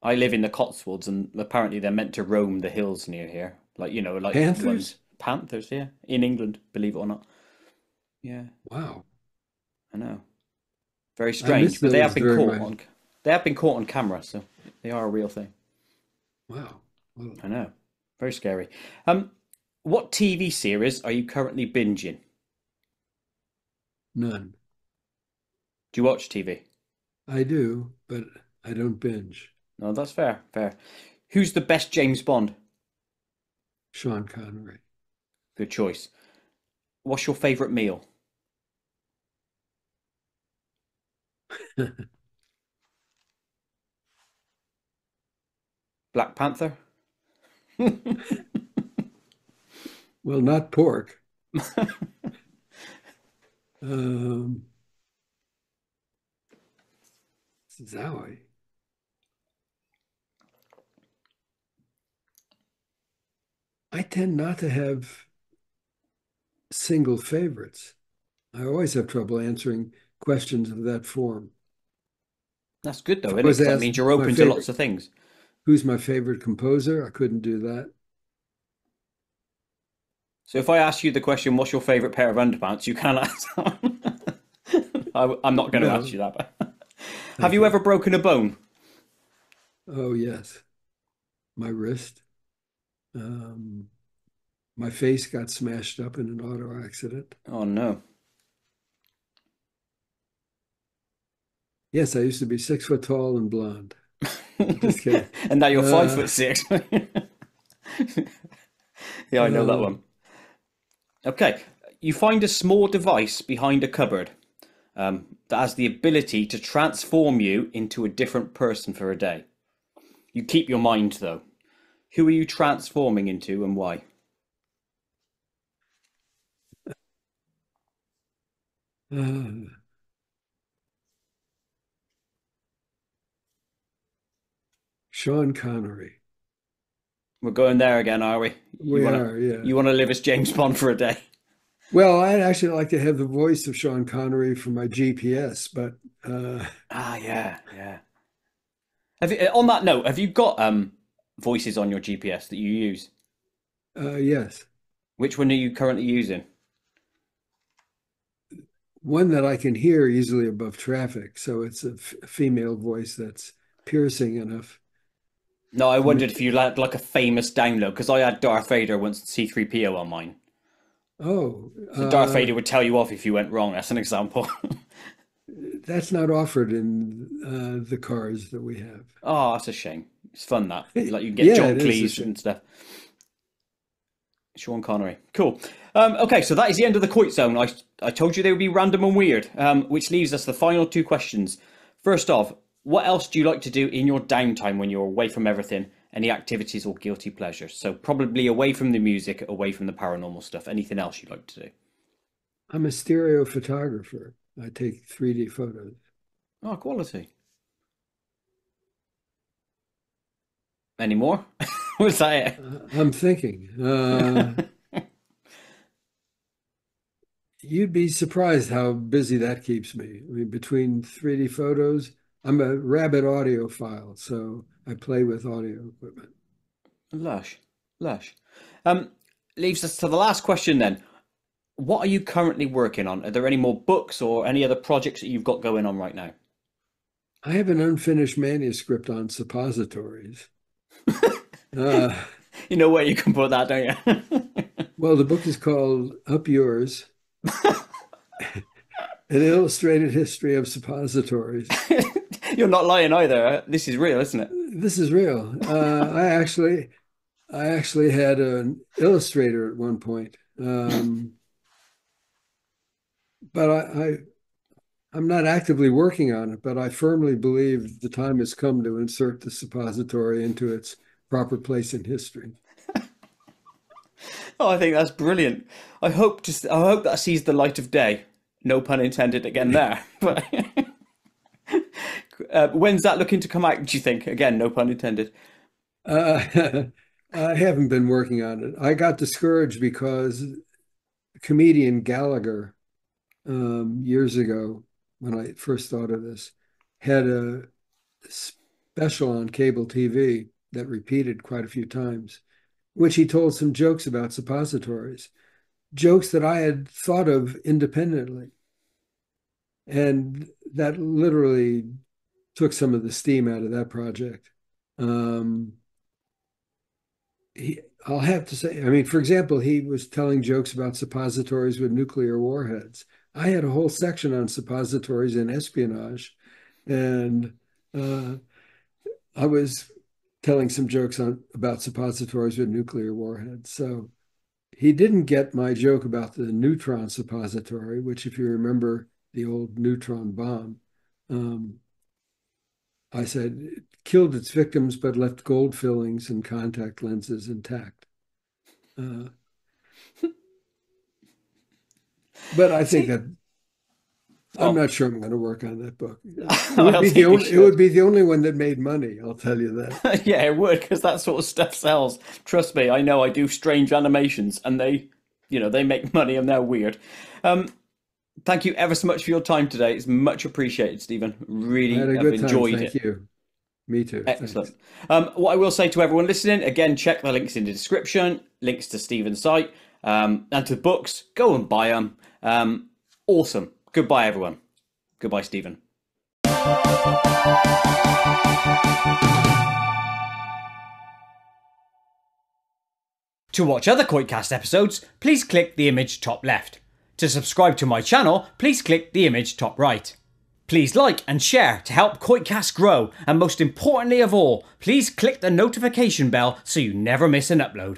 I live in the Cotswolds, and apparently they're meant to roam the hills near here. Like, you know, like ones. panthers? Panthers, yeah. In England, believe it or not. Yeah, Wow. I know. Very I miss strange, but those during my, they have been caught on camera, so they are a real thing. wow. Well, I know. Very scary. What TV series are you currently binging? none. Do you watch TV? I do, but I don't binge. No, that's fair. Fair. Who's the best James Bond? Sean Connery. Good choice. What's your favourite meal? Black Panther? Well, not pork. Um, Zowie. I tend not to have single favorites. I always have trouble answering questions of that form. That's good If though, I isn't it? was Because that asked means you're my open to favorite, lots of things. who's my favorite composer, I couldn't do that. So if I ask you the question, what's your favourite pair of underpants, you can't answer. I'm not going to ask No, you that. Have you ever broken a bone? Oh, yes. My wrist. Um, my face got smashed up in an auto accident. Oh no. Yes, I used to be 6 foot tall and blonde. Just kidding. And now you're five Uh, foot six. Yeah, I know that uh, one. Okay, you find a small device behind a cupboard that has the ability to transform you into a different person for a day. You keep your mind though. Who are you transforming into and why? uh, Sean Connery. We're going there again, are we? We are, yeah. You wanna live as James Bond for a day? Well, I'd actually like to have the voice of Sean Connery for my GPS, but Ah, yeah, yeah. Have you, on that note, have you got voices on your GPS that you use? yes. Which one are you currently using? One that I can hear easily above traffic. So it's a female voice that's piercing enough No, I to wondered make if you had like a famous download because I had Darth Vader once C3PO on mine. Oh, So Darth Vader would tell you off if you went wrong. That's an example. that's not offered in the cars that we have. Oh, that's a shame. It's fun that. Like you can get Yeah, John it is a Cleese shame. and stuff. Sean Connery. Cool. Okay, so that is the end of the Koit zone. I told you they would be random and weird, which leaves us the final two questions. First off, what else do you like to do in your downtime when you're away from everything? Any activities or guilty pleasures? So probably away from the music, away from the paranormal stuff. Anything else you'd like to do? I'm a stereo photographer. I take 3D photos. Oh, quality. Any more? Was that I'm thinking. it? You'd be surprised how busy that keeps me. I mean, between 3D photos, I'm a rabid audiophile, so I play with audio equipment. Lush. Lush. Um, Leaves us to the last question then. What are you currently working on? Are there any more books or any other projects that you've got going on right now? I have an unfinished manuscript on suppositories. Uh, You know where you can put that, don't you? well, the book is called Up Yours, an illustrated history of suppositories. You're not lying either. This is real, isn't it? This is real. I actually had an illustrator at one point, but I'm not actively working on it. But I firmly believe the time has come to insert the suppository into its proper place in history. Oh, I think that's brilliant. I hope that sees the light of day. No pun intended again there. But when's that looking to come out, do you think? Again, no pun intended. Uh, I haven't been working on it. I got discouraged because comedian Gallagher, years ago, when I first thought of this, had a special on cable TV that repeated quite a few times, which he told some jokes about suppositories, jokes that I had thought of independently. And that literally took some of the steam out of that project. Um, I'll have to say, I mean, for example, he was telling jokes about suppositories with nuclear warheads. I had a whole section on suppositories and espionage, and I was telling some jokes about suppositories with nuclear warheads. So he didn't get my joke about the neutron suppository, which, if you remember the old neutron bomb, um, I said it killed its victims but left gold fillings and contact lenses intact. Uh, but I think See, that I'm oh, not sure I'm going to work on that book. It I would don't be the think you only it would should. be the only one that made money, I'll tell you that. Yeah, it would, because that sort of stuff sells. Trust me, I know I do strange animations and they make money and they're weird. Um, Thank you ever so much for your time today. It's much appreciated, Stephen. I had Really a have good time. enjoyed Thank it. you. Me too. Thanks. Excellent. What I will say to everyone listening, again, check the links in the description, links to Stephen's site, and to books. Go and buy them. Awesome. Goodbye, everyone. Goodbye, Stephen. To watch other KoitCast episodes, please click the image top left. To subscribe to my channel, please click the image top right. Please like and share to help KoitCast grow, and most importantly of all, please click the notification bell so you never miss an upload.